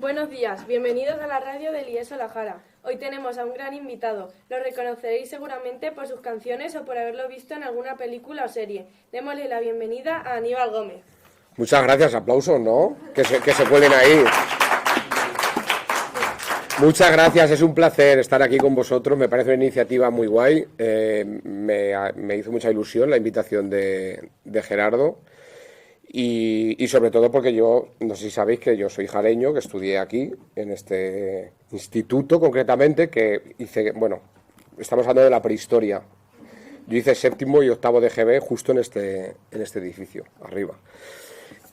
Buenos días, bienvenidos a la radio del IESO La Jara. Hoy tenemos a un gran invitado. Lo reconoceréis seguramente por sus canciones o por haberlo visto en alguna película o serie. Démosle la bienvenida a Aníbal Gómez. Muchas gracias, aplausos, ¿no? Que se cuelen ahí. Muchas gracias, es un placer estar aquí con vosotros, me parece una iniciativa muy guay, me hizo mucha ilusión la invitación de Gerardo y sobre todo porque yo, no sé si sabéis que yo soy jareño, que estudié aquí, en este instituto concretamente, que hice, bueno, estamos hablando de la prehistoria, yo hice séptimo y octavo de GB justo en este edificio, arriba.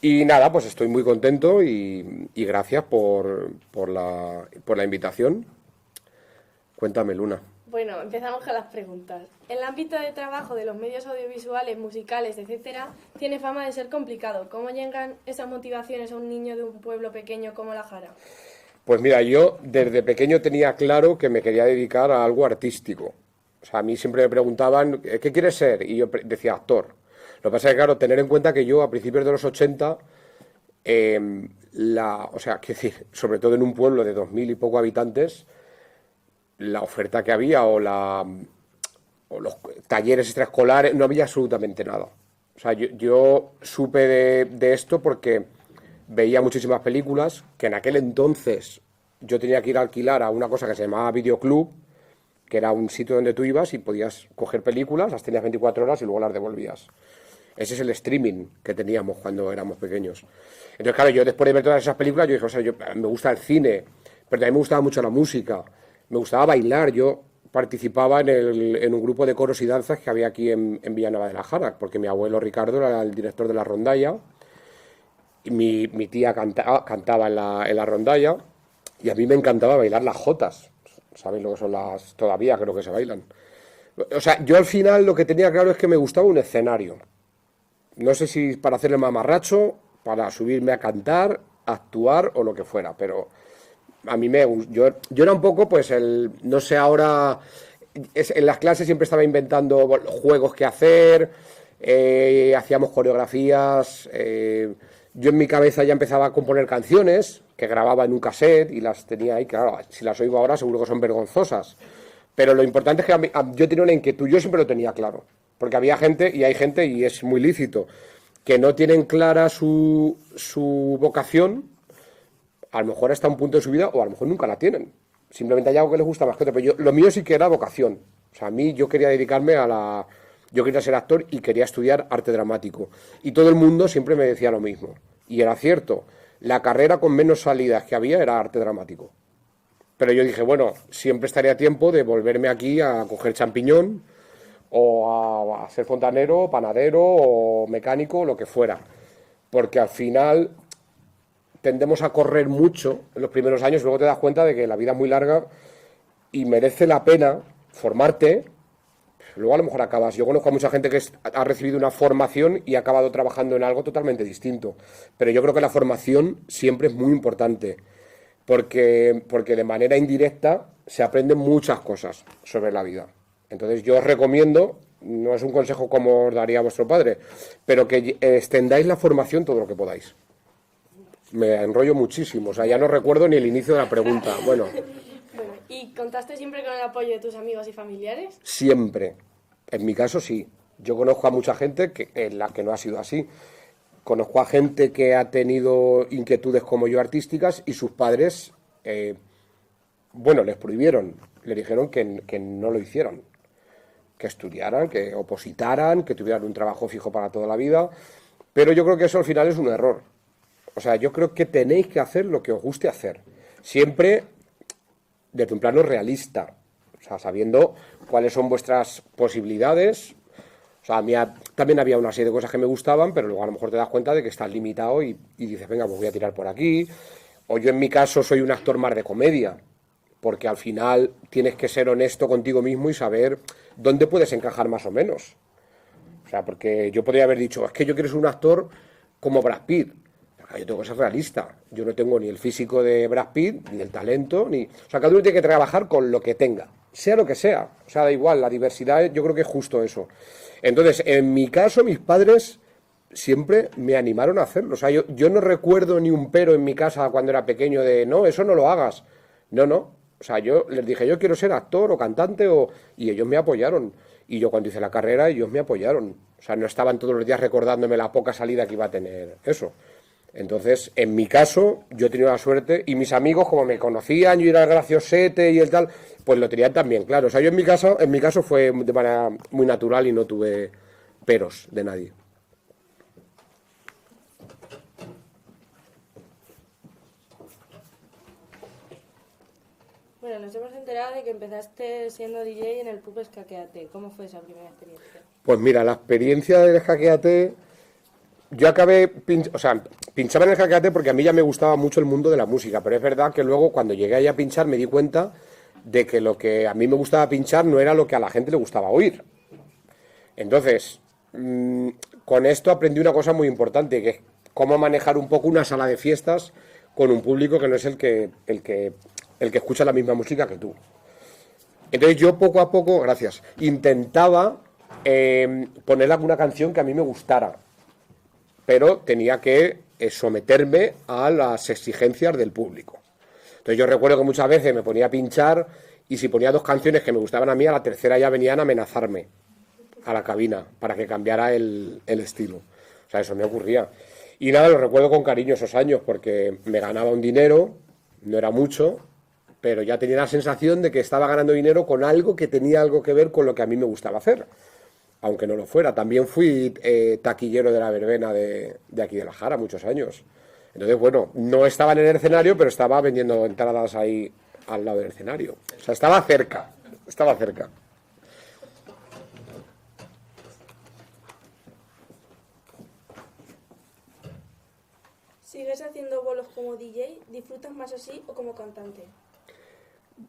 Y nada, pues estoy muy contento y gracias por la invitación. Cuéntame, Luna. Bueno, empezamos con las preguntas. El ámbito de trabajo de los medios audiovisuales, musicales, etcétera, tiene fama de ser complicado. ¿Cómo llegan esas motivaciones a un niño de un pueblo pequeño como La Jara? Pues mira, yo desde pequeño tenía claro que me quería dedicar a algo artístico. O sea, a mí siempre me preguntaban, ¿qué quieres ser? Y yo decía, actor. Lo que pasa es que, claro, tener en cuenta que yo a principios de los 80, o sea, quiero decir, sobre todo en un pueblo de 2000 y poco habitantes, la oferta que había o los talleres extraescolares, no había absolutamente nada. O sea, yo supe de esto porque veía muchísimas películas, que en aquel entonces yo tenía que ir a alquilar a una cosa que se llamaba Videoclub, que era un sitio donde tú ibas y podías coger películas, las tenías 24 horas y luego las devolvías. Ese es el streaming que teníamos cuando éramos pequeños. Entonces, claro, yo después de ver todas esas películas, yo dije, o sea, me gusta el cine, pero también me gustaba mucho la música, me gustaba bailar. Yo participaba en un grupo de coros y danzas que había aquí en Villanueva de la Jara, porque mi abuelo Ricardo era el director de la rondalla, y mi tía cantaba en la rondalla, y a mí me encantaba bailar las jotas. ¿Sabéis lo que son las? Todavía creo que se bailan. O sea, yo al final lo que tenía claro es que me gustaba un escenario. No sé si para hacerle mamarracho, para subirme a cantar, actuar o lo que fuera, pero a mí yo era un poco, pues, no sé ahora, en las clases siempre estaba inventando juegos que hacer, hacíamos coreografías, yo en mi cabeza ya empezaba a componer canciones que grababa en un cassette y las tenía ahí, claro, si las oigo ahora seguro que son vergonzosas, pero lo importante es que yo tenía una inquietud, yo siempre lo tenía claro. Porque había gente, y hay gente, y es muy lícito, que no tienen clara su vocación, a lo mejor hasta un punto de su vida, o a lo mejor nunca la tienen. Simplemente hay algo que les gusta más que otro. Pero lo mío sí que era vocación. O sea, a mí yo quería dedicarme yo quería ser actor y quería estudiar arte dramático. Y todo el mundo siempre me decía lo mismo. Y era cierto. La carrera con menos salidas que había era arte dramático. Pero yo dije, bueno, siempre estaría a tiempo de volverme aquí a coger champiñón, o a ser fontanero, panadero o mecánico, lo que fuera. Porque al final tendemos a correr mucho en los primeros años y luego te das cuenta de que la vida es muy larga y merece la pena formarte. Luego a lo mejor acabas. Yo conozco a mucha gente que ha recibido una formación y ha acabado trabajando en algo totalmente distinto. Pero yo creo que la formación siempre es muy importante. Porque de manera indirecta se aprenden muchas cosas sobre la vida. Entonces yo os recomiendo, no es un consejo como os daría vuestro padre, pero que extendáis la formación todo lo que podáis. Me enrollo muchísimo, o sea, ya no recuerdo ni el inicio de la pregunta. Bueno, ¿y contaste siempre con el apoyo de tus amigos y familiares? Siempre. En mi caso sí. Yo conozco a mucha gente en la que no ha sido así. Conozco a gente que ha tenido inquietudes como yo artísticas y sus padres, les prohibieron, le dijeron que no lo hicieran, que estudiaran, que opositaran, que tuvieran un trabajo fijo para toda la vida, pero yo creo que eso al final es un error. O sea, yo creo que tenéis que hacer lo que os guste hacer, siempre desde un plano realista, o sea, sabiendo cuáles son vuestras posibilidades. O sea, a mí también había una serie de cosas que me gustaban, pero luego a lo mejor te das cuenta de que estás limitado y dices, venga, pues voy a tirar por aquí. O yo en mi caso soy un actor más de comedia, porque al final tienes que ser honesto contigo mismo y saber dónde puedes encajar más o menos. O sea, porque yo podría haber dicho, es que yo quiero ser un actor como Brad Pitt. Yo tengo que ser realista. Yo no tengo ni el físico de Brad Pitt, ni el talento, ni... O sea, cada uno tiene que trabajar con lo que tenga, sea lo que sea. O sea, da igual, la diversidad yo creo que es justo eso. Entonces, en mi caso, mis padres siempre me animaron a hacerlo. O sea, yo no recuerdo ni un pero en mi casa cuando era pequeño de, no, eso no lo hagas. No, no. O sea, yo les dije, yo quiero ser actor o cantante, y ellos me apoyaron. Y yo cuando hice la carrera, ellos me apoyaron. O sea, no estaban todos los días recordándome la poca salida que iba a tener eso. Entonces, en mi caso, yo he tenido la suerte, y mis amigos, como me conocían, yo era el graciosete y el tal, pues lo tenían también, claro. O sea, yo en mi caso fue de manera muy natural y no tuve peros de nadie. Bueno, nos hemos enterado de que empezaste siendo DJ en el pub Escaquéate. ¿Cómo fue esa primera experiencia? Pues mira, la experiencia del Escaquéate, yo acabé, o sea, pinchaba en el Escaquéate porque a mí ya me gustaba mucho el mundo de la música, pero es verdad que luego cuando llegué ahí a pinchar me di cuenta de que lo que a mí me gustaba pinchar no era lo que a la gente le gustaba oír. Entonces, con esto aprendí una cosa muy importante, que es cómo manejar un poco una sala de fiestas con un público que no es el que escucha la misma música que tú. Entonces yo poco a poco, gracias, intentaba poner alguna canción que a mí me gustara, pero tenía que someterme a las exigencias del público. Entonces yo recuerdo que muchas veces me ponía a pinchar y si ponía dos canciones que me gustaban a mí, a la tercera ya venían a amenazarme a la cabina para que cambiara el estilo. O sea, eso me ocurría. Y nada, lo recuerdo con cariño esos años porque me ganaba un dinero, no era mucho, pero ya tenía la sensación de que estaba ganando dinero con algo que tenía algo que ver con lo que a mí me gustaba hacer, aunque no lo fuera. También fui taquillero de la verbena de aquí de La Jara muchos años. Entonces, bueno, no estaba en el escenario, pero estaba vendiendo entradas ahí al lado del escenario. O sea, estaba cerca, estaba cerca. ¿Sigues haciendo bolos como DJ? ¿Disfrutas más así o como cantante?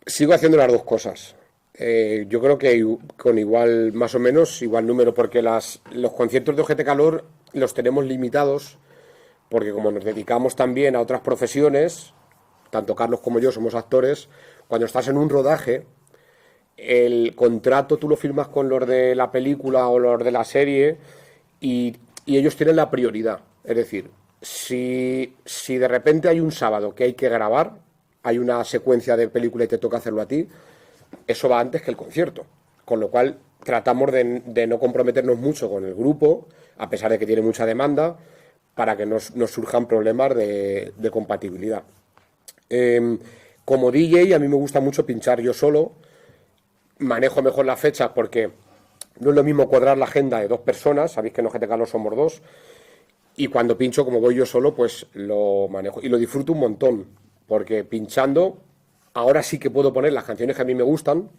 Sigo haciendo las dos cosas. Yo creo que con igual, más o menos, igual número, porque los conciertos de OGT Calor los tenemos limitados, porque como nos dedicamos también a otras profesiones, tanto Carlos como yo somos actores, cuando estás en un rodaje, el contrato tú lo firmas con los de la película o los de la serie y ellos tienen la prioridad. Es decir, si de repente hay un sábado que hay que grabar, hay una secuencia de película y te toca hacerlo a ti, eso va antes que el concierto. Con lo cual tratamos de no comprometernos mucho con el grupo, a pesar de que tiene mucha demanda, para que nos surjan problemas de compatibilidad. Como DJ a mí me gusta mucho pinchar yo solo, manejo mejor las fechas porque no es lo mismo cuadrar la agenda de dos personas, sabéis que en OGT Calor somos dos, y cuando pincho, como voy yo solo, pues lo manejo y lo disfruto un montón, porque pinchando, ahora sí que puedo poner las canciones que a mí me gustan,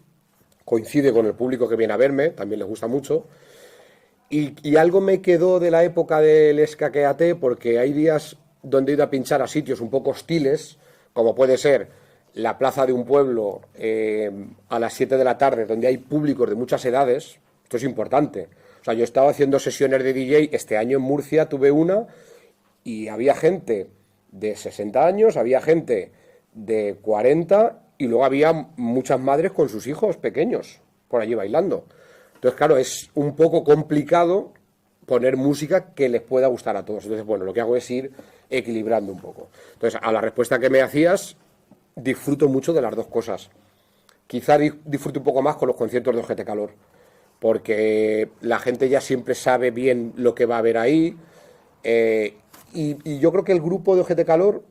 coincide con el público que viene a verme, también les gusta mucho, y algo me quedó de la época del Escaquéate, porque hay días donde he ido a pinchar a sitios un poco hostiles, como puede ser la plaza de un pueblo a las 7 de la tarde, donde hay públicos de muchas edades. Esto es importante. O sea, yo he estado haciendo sesiones de DJ, este año en Murcia tuve una, y había gente de 60 años, había gente de 40, y luego había muchas madres con sus hijos pequeños por allí bailando. Entonces, claro, es un poco complicado poner música que les pueda gustar a todos. Entonces, bueno, lo que hago es ir equilibrando un poco. Entonces, a la respuesta que me hacías, disfruto mucho de las dos cosas. Quizá disfruto un poco más con los conciertos de OGT Calor, porque la gente ya siempre sabe bien lo que va a haber ahí, y yo creo que el grupo de OGT Calor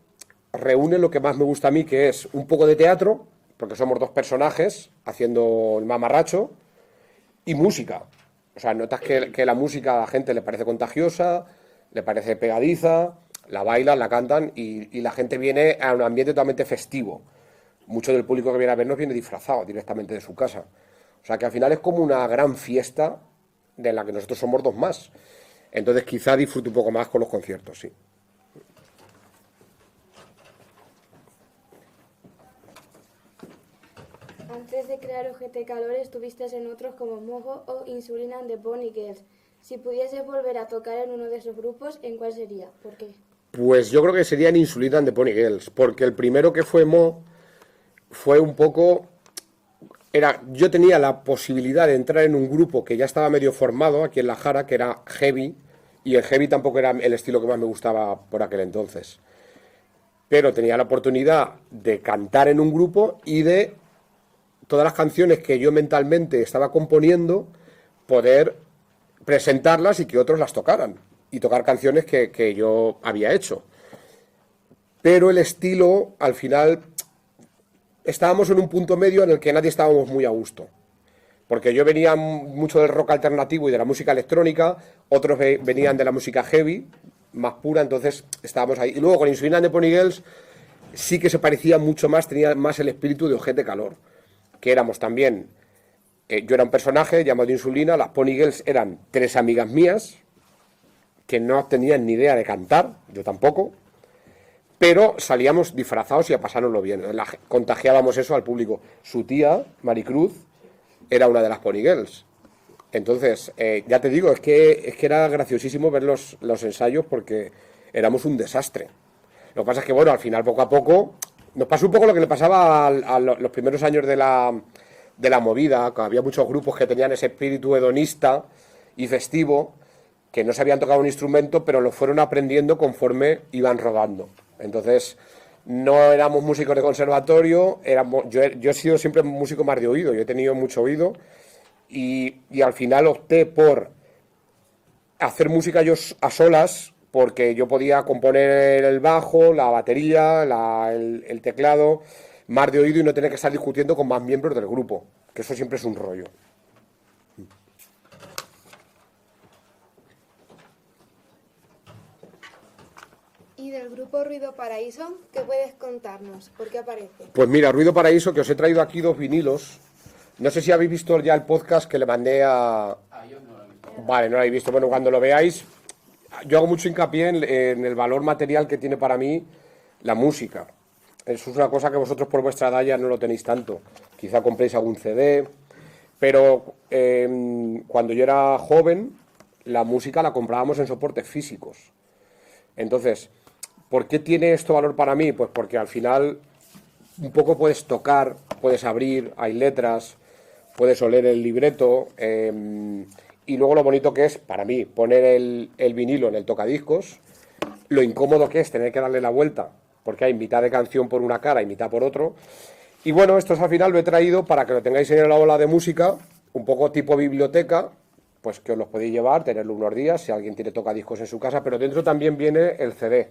reúne lo que más me gusta a mí, que es un poco de teatro, porque somos dos personajes haciendo el mamarracho, y música. O sea, notas que la música a la gente le parece contagiosa, le parece pegadiza, la bailan, la cantan y la gente viene a un ambiente totalmente festivo. Mucho del público que viene a vernos viene disfrazado directamente de su casa. O sea, que al final es como una gran fiesta de la que nosotros somos dos más. Entonces quizá disfrute un poco más con los conciertos, sí. Antes de crear OGT Calor estuviste en otros como Mojo o Insulin and the Bunny Girls. Si pudieses volver a tocar en uno de esos grupos, ¿en cuál sería? ¿Por qué? Pues yo creo que serían Insulin and the Pony Girls, porque el primero que fue Mo fue un poco... yo tenía la posibilidad de entrar en un grupo que ya estaba medio formado aquí en La Jara, que era heavy, y el heavy tampoco era el estilo que más me gustaba por aquel entonces. Pero tenía la oportunidad de cantar en un grupo y de todas las canciones que yo mentalmente estaba componiendo, poder presentarlas y que otros las tocaran. Y tocar canciones que yo había hecho. Pero el estilo, al final, estábamos en un punto medio en el que nadie estábamos muy a gusto. Porque yo venía mucho del rock alternativo y de la música electrónica, otros venían de la música heavy, más pura, entonces estábamos ahí. Y luego con Insulina and the Pony Girls sí que se parecía mucho más, tenía más el espíritu de Ojete Calor, que éramos también, yo era un personaje llamado Insulina, las Pony Girls eran 3 amigas mías, que no tenían ni idea de cantar, yo tampoco, pero salíamos disfrazados y a pasárnoslo bien, contagiábamos eso al público. Su tía, Maricruz, era una de las Pony Girls. Entonces, ya te digo, es que era graciosísimo ver los ensayos porque éramos un desastre. Lo que pasa es que, bueno, al final, poco a poco, nos pasó un poco lo que le pasaba a los primeros años de la movida, que había muchos grupos que tenían ese espíritu hedonista y festivo, que no sabían tocar un instrumento, pero lo fueron aprendiendo conforme iban rodando. Entonces, no éramos músicos de conservatorio, yo he sido siempre un músico más de oído, yo he tenido mucho oído, y al final opté por hacer música yo a solas, porque yo podía componer el bajo, la batería, el teclado, más de oído y no tener que estar discutiendo con más miembros del grupo, que eso siempre es un rollo. Y del grupo Ruido Paraíso, ¿qué puedes contarnos? ¿Por qué aparece? Pues mira, Ruido Paraíso, que os he traído aquí 2 vinilos. No sé si habéis visto ya el podcast que le mandé a... Yo no lo he visto. Vale, no lo habéis visto. Bueno, cuando lo veáis, yo hago mucho hincapié en el valor material que tiene para mí la música. Eso es una cosa que vosotros por vuestra edad ya no lo tenéis tanto. Quizá compréis algún CD, pero cuando yo era joven, la música la comprábamos en soportes físicos. Entonces, ¿por qué tiene esto valor para mí? Pues porque al final un poco puedes tocar, puedes abrir, hay letras, puedes oler el libreto, y luego lo bonito que es, para mí, poner el vinilo en el tocadiscos, lo incómodo que es tener que darle la vuelta, porque hay mitad de canción por una cara y mitad por otro. Y bueno, esto al final lo he traído para que lo tengáis en la ola de música, un poco tipo biblioteca, pues que os los podéis llevar, tenerlo unos días, si alguien tiene tocadiscos en su casa, pero dentro también viene el CD.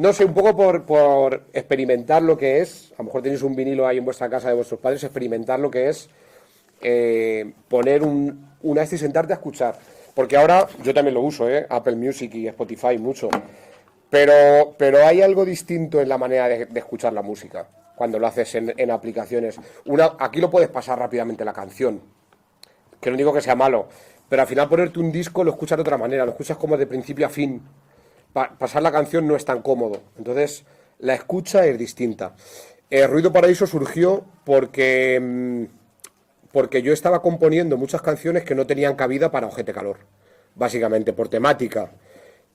No sé, un poco por experimentar lo que es, a lo mejor tenéis un vinilo ahí en vuestra casa de vuestros padres, experimentar lo que es poner una y sentarte a escuchar. Porque ahora yo también lo uso, Apple Music y Spotify mucho, pero hay algo distinto en la manera de escuchar la música, cuando lo haces en aplicaciones. Aquí lo puedes pasar rápidamente la canción, que no digo que sea malo, pero al final ponerte un disco lo escuchas de otra manera, lo escuchas como de principio a fin. Pasar la canción no es tan cómodo, entonces la escucha es distinta. Ruido Paraíso surgió porque yo estaba componiendo muchas canciones que no tenían cabida para Ojete Calor, básicamente por temática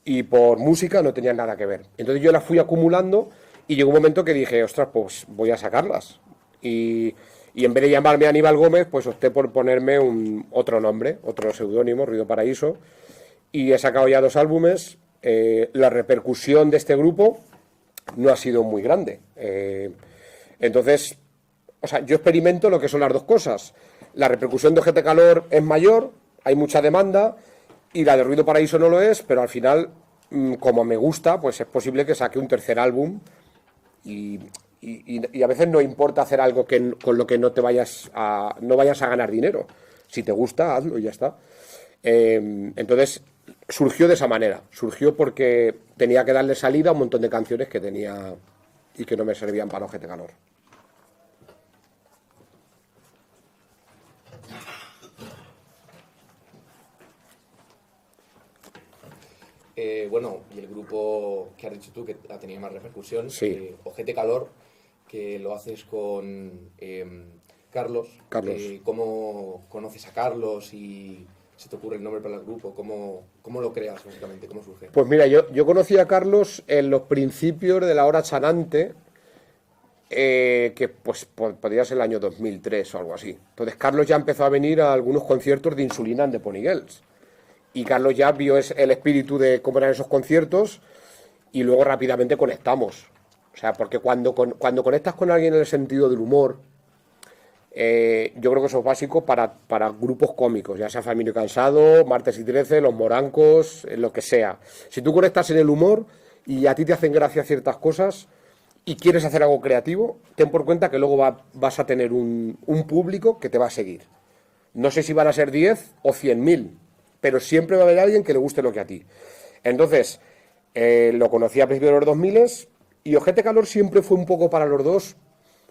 y por música no tenían nada que ver. Entonces yo las fui acumulando y llegó un momento que dije, ostras, pues voy a sacarlas. Y en vez de llamarme Aníbal Gómez, pues opté por ponerme otro nombre, otro seudónimo, Ruido Paraíso, y he sacado ya 2 álbumes. La repercusión de este grupo no ha sido muy grande. Entonces, o sea, yo experimento lo que son las 2 cosas. La repercusión de Ojete Calor es mayor, hay mucha demanda, y la de Ruido Paraíso no lo es, pero al final, como me gusta, pues es posible que saque un tercer álbum y a veces no importa hacer algo con lo que no vayas a ganar dinero. Si te gusta, hazlo y ya está. Entonces, surgió de esa manera. Surgió porque tenía que darle salida a un montón de canciones que tenía y que no me servían para Ojete Calor. Bueno, y el grupo que has dicho tú que ha tenido más repercusión, Sí. Ojete Calor, que lo haces con Carlos. Carlos. ¿Cómo conoces a Carlos y se te ocurre el nombre para el grupo? ¿Cómo lo creas, básicamente? ¿Cómo surge? Pues mira, yo conocí a Carlos en los principios de la hora chanante, que pues podría ser el año 2003 o algo así. Entonces Carlos ya empezó a venir a algunos conciertos de Insulina and the Pony Girls. Y Carlos ya vio el espíritu de cómo eran esos conciertos y luego rápidamente conectamos. O sea, porque cuando conectas con alguien en el sentido del humor, yo creo que eso es básico para grupos cómicos, ya sea Familia y Cansado, Martes y 13, Los Morancos, lo que sea. Si tú conectas en el humor y a ti te hacen gracia ciertas cosas y quieres hacer algo creativo, ten por cuenta que luego vas a tener un público que te va a seguir. No sé si van a ser 10 o 100.000, pero siempre va a haber alguien que le guste lo que a ti. Entonces, lo conocí a principios de los 2000 y Ojete Calor siempre fue un poco para los dos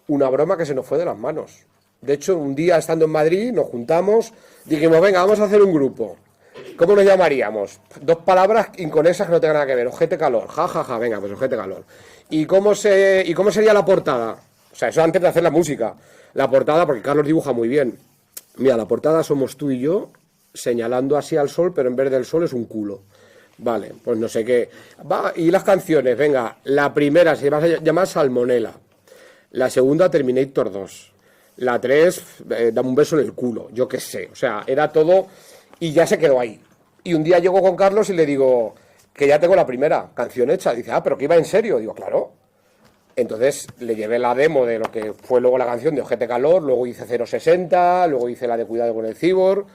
una broma que se nos fue de las manos. De hecho, un día estando en Madrid nos juntamos, dijimos, venga, vamos a hacer un grupo. ¿Cómo nos llamaríamos? 2 palabras inconexas que no tengan nada que ver. Ojete Calor, ja, ja, ja, venga, pues Ojete Calor. ¿Y cómo sería la portada? O sea, eso antes de hacer la música. La portada, porque Carlos dibuja muy bien. Mira, la portada somos tú y yo, señalando así al sol, pero en vez del sol es un culo. Vale, pues no sé qué. Y las canciones, venga, la primera se va a llamar Salmonella. La segunda, Terminator 2. La 3, dame un beso en el culo, yo qué sé. O sea, era todo y ya se quedó ahí. Y un día llego con Carlos y le digo que ya tengo la primera canción hecha. Dice, pero que iba en serio. Digo, claro. Entonces le llevé la demo de lo que fue luego la canción de Ojete Calor, luego hice 060, luego hice la de Cuidado con el Cibor.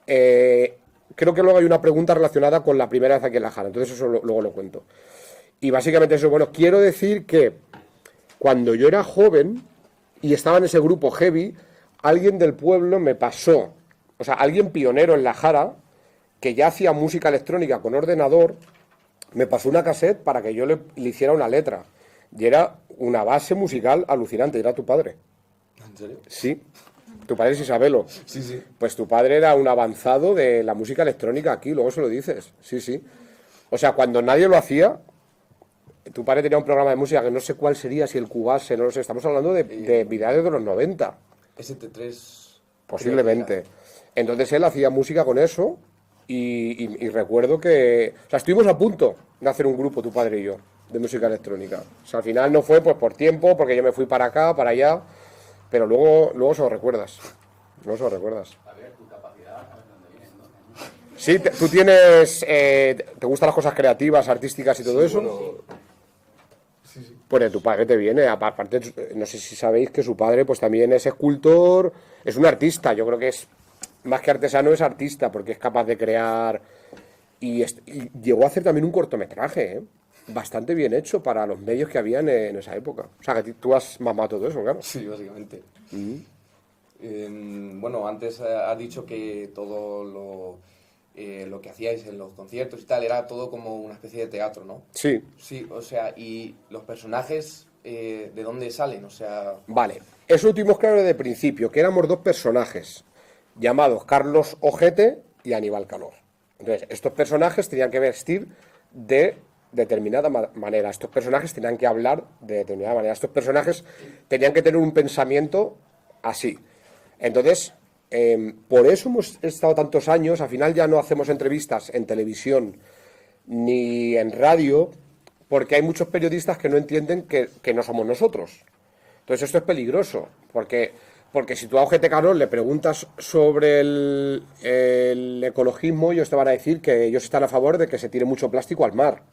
Creo que luego hay una pregunta relacionada con la primera vez aquí en La Jara, entonces eso luego lo cuento. Y básicamente eso, bueno, quiero decir que cuando yo era joven y estaba en ese grupo heavy, alguien del pueblo me pasó, o sea, alguien pionero en La Jara, que ya hacía música electrónica con ordenador, me pasó una cassette para que yo le hiciera una letra. Y era una base musical alucinante, era tu padre. ¿En serio? Sí, tu padre es Isabelo. Sí, sí. Pues tu padre era un avanzado de la música electrónica aquí, luego se lo dices. Sí, sí. O sea, cuando nadie lo hacía, tu padre tenía un programa de música que no sé cuál sería, si el Cubase, no lo sé. Estamos hablando de videos de los 90. ST3. Posiblemente. Entonces él hacía música con eso y recuerdo que... O sea, estuvimos a punto de hacer un grupo, tu padre y yo, de música electrónica. O sea, al final no fue pues por tiempo, porque yo me fui para acá, para allá, pero luego se lo recuerdas. Luego se lo recuerdas. A ver, tu capacidad, a ver dónde vienes, ¿no? Sí, tú tienes... ¿te gustan las cosas creativas, artísticas y todo eso? Bueno, sí. Pues de tu padre te viene, aparte, no sé si sabéis que su padre pues también es escultor, es un artista, yo creo que es, más que artesano es artista, porque es capaz de crear, y llegó a hacer también un cortometraje, bastante bien hecho para los medios que habían en esa época. O sea, que tú has mamado todo eso, claro. Sí, básicamente. Bueno, antes has dicho que todo lo que hacíais en los conciertos y tal era todo como una especie de teatro, ¿no? Sí. Sí, o sea, y los personajes, ¿de dónde salen? O sea... Vale, eso lo tuvimos claro desde el principio, que éramos 2 personajes, llamados Carlos Ojete y Aníbal Calor. Entonces, estos personajes tenían que vestir de determinada manera, estos personajes tenían que hablar de determinada manera, estos personajes tenían que tener un pensamiento así. Entonces, por eso hemos estado tantos años, al final ya no hacemos entrevistas en televisión ni en radio, porque hay muchos periodistas que no entienden que no somos nosotros. Entonces esto es peligroso, porque si tú a Ojete Calor le preguntas sobre el ecologismo, ellos te van a decir que ellos están a favor de que se tire mucho plástico al mar,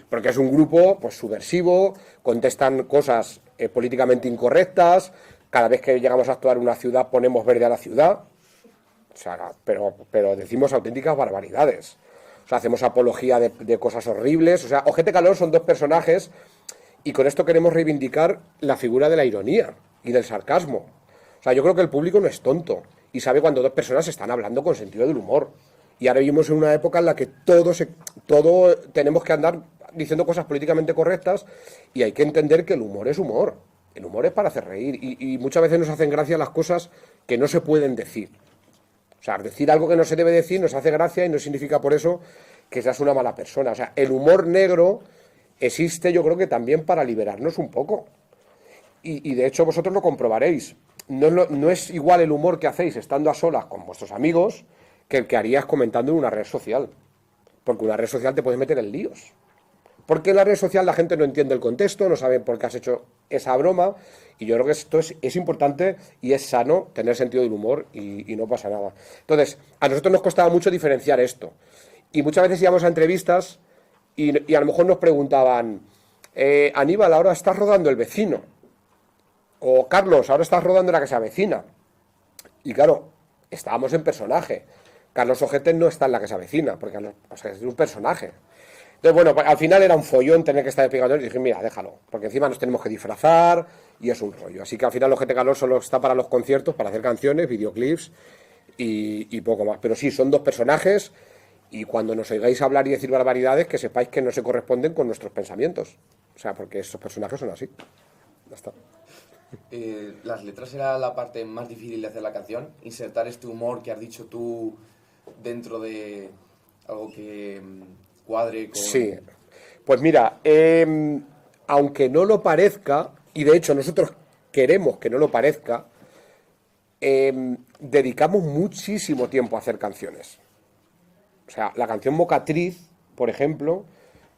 porque es un grupo pues subversivo, contestan cosas políticamente incorrectas, cada vez que llegamos a actuar en una ciudad ponemos verde a la ciudad, o sea, pero decimos auténticas barbaridades. O sea, hacemos apología de cosas horribles. O sea, Ojete Calor son 2 personajes y con esto queremos reivindicar la figura de la ironía y del sarcasmo. O sea, yo creo que el público no es tonto y sabe cuando 2 personas están hablando con sentido del humor. Y ahora vivimos en una época en la que todo tenemos que andar diciendo cosas políticamente correctas y hay que entender que el humor es humor. El humor es para hacer reír y muchas veces nos hacen gracia las cosas que no se pueden decir. O sea, decir algo que no se debe decir nos hace gracia y no significa por eso que seas una mala persona. O sea, el humor negro existe, yo creo que también para liberarnos un poco. Y de hecho vosotros lo comprobaréis. No es igual el humor que hacéis estando a solas con vuestros amigos que el que harías comentando en una red social. Porque una red social te puedes meter en líos. Porque en la red social la gente no entiende el contexto, no sabe por qué has hecho esa broma, y yo creo que esto es importante y es sano tener sentido del humor y no pasa nada. Entonces, a nosotros nos costaba mucho diferenciar esto. Y muchas veces íbamos a entrevistas y a lo mejor nos preguntaban, Aníbal, ahora estás rodando El Vecino. O Carlos, ahora estás rodando La Casa Vecina. Y claro, estábamos en personaje. Carlos Ojete no está en La Casa Vecina, porque es un personaje. Entonces, bueno, pues, al final era un follón tener que estar explicando y dije, mira, déjalo, porque encima nos tenemos que disfrazar y es un rollo. Así que al final Ojete Calor solo está para los conciertos, para hacer canciones, videoclips y poco más. Pero sí, son dos personajes y cuando nos oigáis hablar y decir barbaridades, que sepáis que no se corresponden con nuestros pensamientos. O sea, porque estos personajes son así. Ya está. Las letras era la parte más difícil de hacer la canción, insertar este humor que has dicho tú dentro de algo que cuadre con... Sí, pues mira, aunque no lo parezca, y de hecho nosotros queremos que no lo parezca, dedicamos muchísimo tiempo a hacer canciones. O sea, la canción Mocatriz, por ejemplo,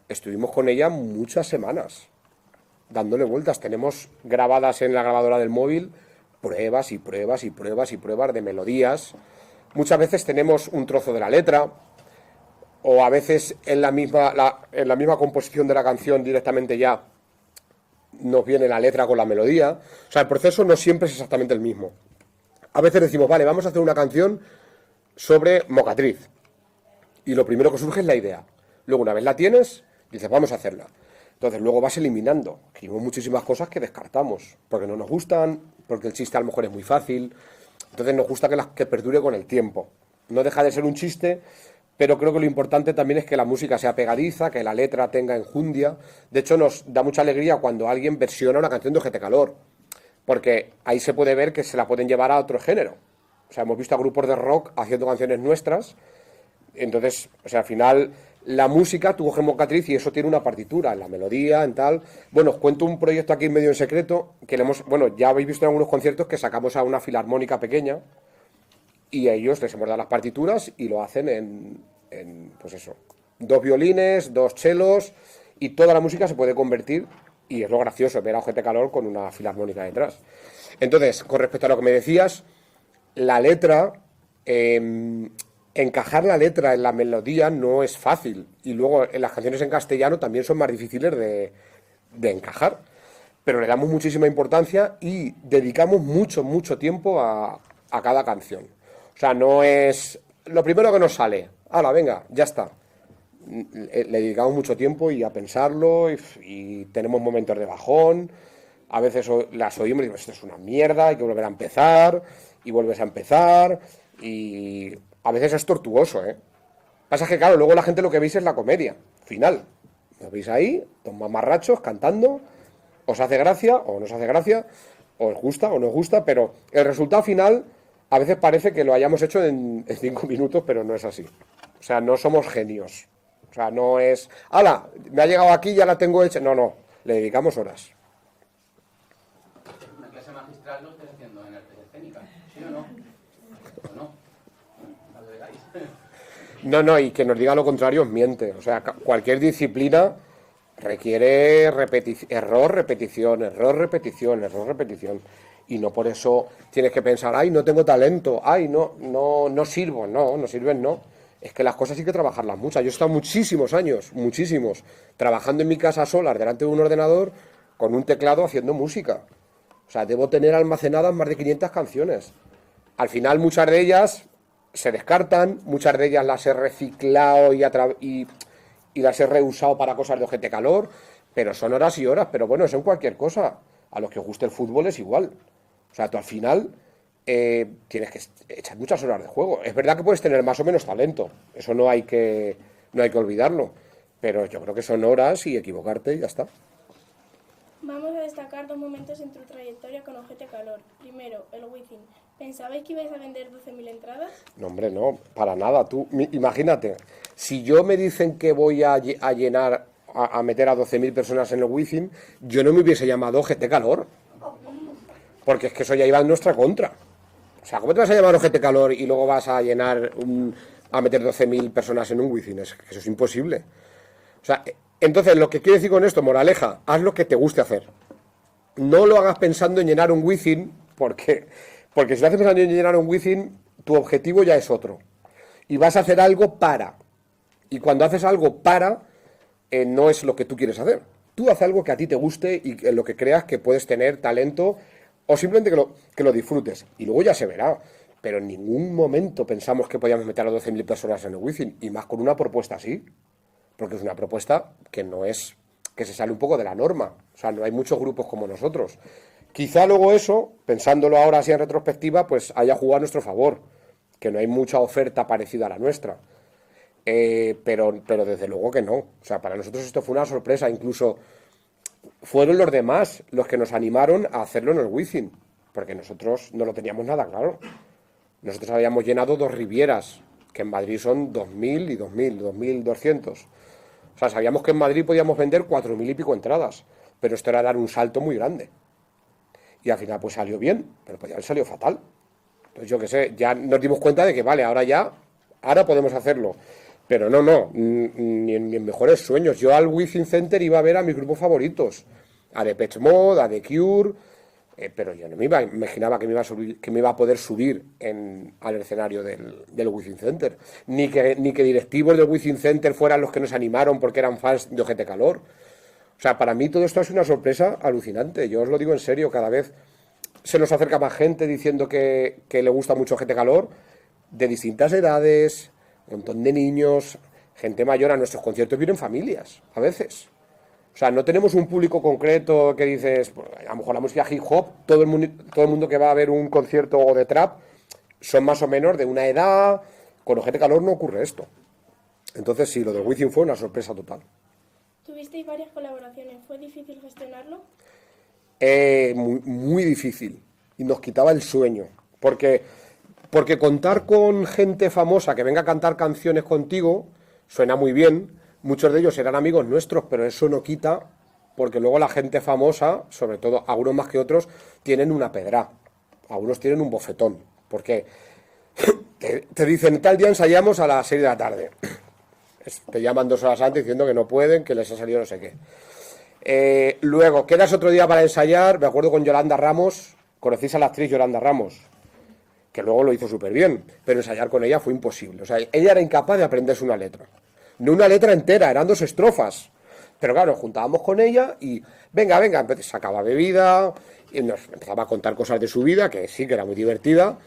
estuvimos con ella muchas semanas, dándole vueltas. Tenemos grabadas en la grabadora del móvil pruebas y pruebas y pruebas y pruebas de melodías. Muchas veces tenemos un trozo de la letra, o a veces en la misma composición de la canción directamente ya nos viene la letra con la melodía. O sea, el proceso no siempre es exactamente el mismo. A veces decimos, vale, vamos a hacer una canción sobre Mocatriz. Y lo primero que surge es la idea. Luego, una vez la tienes, dices, vamos a hacerla. Entonces, luego vas eliminando. Hay muchísimas cosas que descartamos, porque no nos gustan, porque el chiste a lo mejor es muy fácil. Entonces, nos gusta que perdure con el tiempo. No deja de ser un chiste, pero creo que lo importante también es que la música sea pegadiza, que la letra tenga enjundia. De hecho, nos da mucha alegría cuando alguien versiona una canción de Ojete Calor, porque ahí se puede ver que se la pueden llevar a otro género. O sea, hemos visto a grupos de rock haciendo canciones nuestras. Entonces, o sea, al final, la música, tú coges Mocatriz y eso tiene una partitura, en la melodía, en tal. Bueno, os cuento un proyecto aquí medio en secreto, que ya habéis visto en algunos conciertos que sacamos a una filarmónica pequeña y a ellos les hemos dado las partituras y lo hacen en pues eso, 2 violines, 2 chelos y toda la música se puede convertir, y es lo gracioso, ver a Ojete Calor con una filarmónica detrás. Entonces, con respecto a lo que me decías, la letra... encajar la letra en la melodía no es fácil, y luego en las canciones en castellano también son más difíciles de encajar, pero le damos muchísima importancia y dedicamos mucho tiempo a cada canción. O sea, no es lo primero que nos sale, ¡hala, venga, ya está! Le dedicamos mucho tiempo y a pensarlo, y tenemos momentos de bajón, a veces las oímos y decimos, esto es una mierda, hay que volver a empezar, y vuelves a empezar, y... a veces es tortuoso, ¿eh? Pasa que, claro, luego la gente lo que veis es la comedia final. Lo veis ahí, dos mamarrachos cantando, os hace gracia o no os hace gracia, os gusta o no os gusta, pero el resultado final a veces parece que lo hayamos hecho en 5 minutos, pero no es así. O sea, no somos genios. O sea, no es, ¡hala! Me ha llegado aquí, ya la tengo hecha. No, le dedicamos horas. Una clase magistral lo estáis haciendo en artes escénicas, ¿sí o no? ¿O no? No, y que nos diga lo contrario os miente. O sea, cualquier disciplina requiere error, repetición, error, repetición, error, repetición. Y no por eso tienes que pensar, ay, no tengo talento, ay, no sirvo. No sirven, no. Es que las cosas hay que trabajarlas muchas. Yo he estado muchísimos años, trabajando en mi casa sola, delante de un ordenador, con un teclado haciendo música. O sea, debo tener almacenadas más de 500 canciones. Al final, muchas de ellas se descartan, muchas de ellas las he reciclado y las he reusado para cosas de Ojete Calor, pero son horas y horas. Pero bueno, eso en cualquier cosa. A los que os guste el fútbol es igual. O sea, tú al final tienes que echar muchas horas de juego. Es verdad que puedes tener más o menos talento, eso no hay que olvidarlo, pero yo creo que son horas y equivocarte y ya está. Vamos a destacar 2 momentos en tu trayectoria con Ojete Calor. Primero, el Wizzing. ¿Pensabais que ibais a vender 12.000 entradas? No, hombre, no, para nada. Tú, imagínate, si yo me dicen que voy a llenar, a meter a 12.000 personas en el Wizzing, yo no me hubiese llamado Ojete Calor, porque es que eso ya iba en nuestra contra. O sea, ¿cómo te vas a llamar Ojete Calor y luego vas a llenar, a meter 12.000 personas en un Wizzing? Es que eso es imposible. O sea, Entonces, lo que quiero decir con esto, moraleja, haz lo que te guste hacer. No lo hagas pensando en llenar un Wizzing, porque si lo haces pensando en llenar un Wizzing, tu objetivo ya es otro. Y vas a hacer algo para. Y cuando haces algo para, no es lo que tú quieres hacer. Tú haz algo que a ti te guste y en lo que creas que puedes tener talento o simplemente que lo disfrutes. Y luego ya se verá. Pero en ningún momento pensamos que podíamos meter a 12.000 personas en el Wizzing. Y más con una propuesta así. Porque es una propuesta que no es... que se sale un poco de la norma. O sea, no hay muchos grupos como nosotros. Quizá luego eso, pensándolo ahora así en retrospectiva, pues haya jugado a nuestro favor. Que no hay mucha oferta parecida a la nuestra. Pero desde luego que no. O sea, para nosotros esto fue una sorpresa. Incluso fueron los demás los que nos animaron a hacerlo en el Wizzing. Porque nosotros no lo teníamos nada claro. Nosotros habíamos llenado 2 Rivieras, que en Madrid son 2.000 y 2.200. O sea, sabíamos que en Madrid podíamos vender 4.000 y pico entradas. Pero esto era dar un salto muy grande. Y al final pues salió bien, pero podía haber salido fatal. Entonces yo qué sé, ya nos dimos cuenta de que vale, ahora podemos hacerlo. Pero no, ni en mejores sueños. Yo al Wizzing Center iba a ver a mis grupos favoritos. A Depeche Mode, a The Cure... pero yo no me imaginaba que me iba a poder subir al escenario del Wizzing Center. Ni que directivos del Wizzing Center fueran los que nos animaron porque eran fans de Ojete Calor. O sea, para mí todo esto es una sorpresa alucinante. Yo os lo digo en serio, cada vez se nos acerca más gente diciendo que le gusta mucho Ojete Calor, de distintas edades, un montón de niños, gente mayor. A nuestros conciertos vienen familias, a veces. O sea, no tenemos un público concreto que dices, pues, a lo mejor la música hip hop, todo el mundo que va a ver un concierto o de trap son más o menos de una edad. Con Ojete Calor no ocurre esto. Entonces sí, lo del Wizzing fue una sorpresa total. Tuvisteis varias colaboraciones, ¿fue difícil gestionarlo? Muy difícil. Y nos quitaba el sueño. Porque contar con gente famosa que venga a cantar canciones contigo suena muy bien. Muchos de ellos eran amigos nuestros, pero eso no quita, porque luego la gente famosa, sobre todo algunos más que otros, tienen una pedra. Algunos tienen un bofetón. Porque te dicen, tal día ensayamos a las 6 de la tarde. Te llaman 2 horas antes diciendo que no pueden, que les ha salido no sé qué. Luego, quedas otro día para ensayar. Me acuerdo con Yolanda Ramos. ¿Conocéis a la actriz Yolanda Ramos? Que luego lo hizo súper bien. Pero ensayar con ella fue imposible. O sea, ella era incapaz de aprenderse una letra. No una letra entera, eran 2 estrofas. Pero claro, nos juntábamos con ella y venga, sacaba bebida, y nos empezaba a contar cosas de su vida, que sí, que era muy divertida.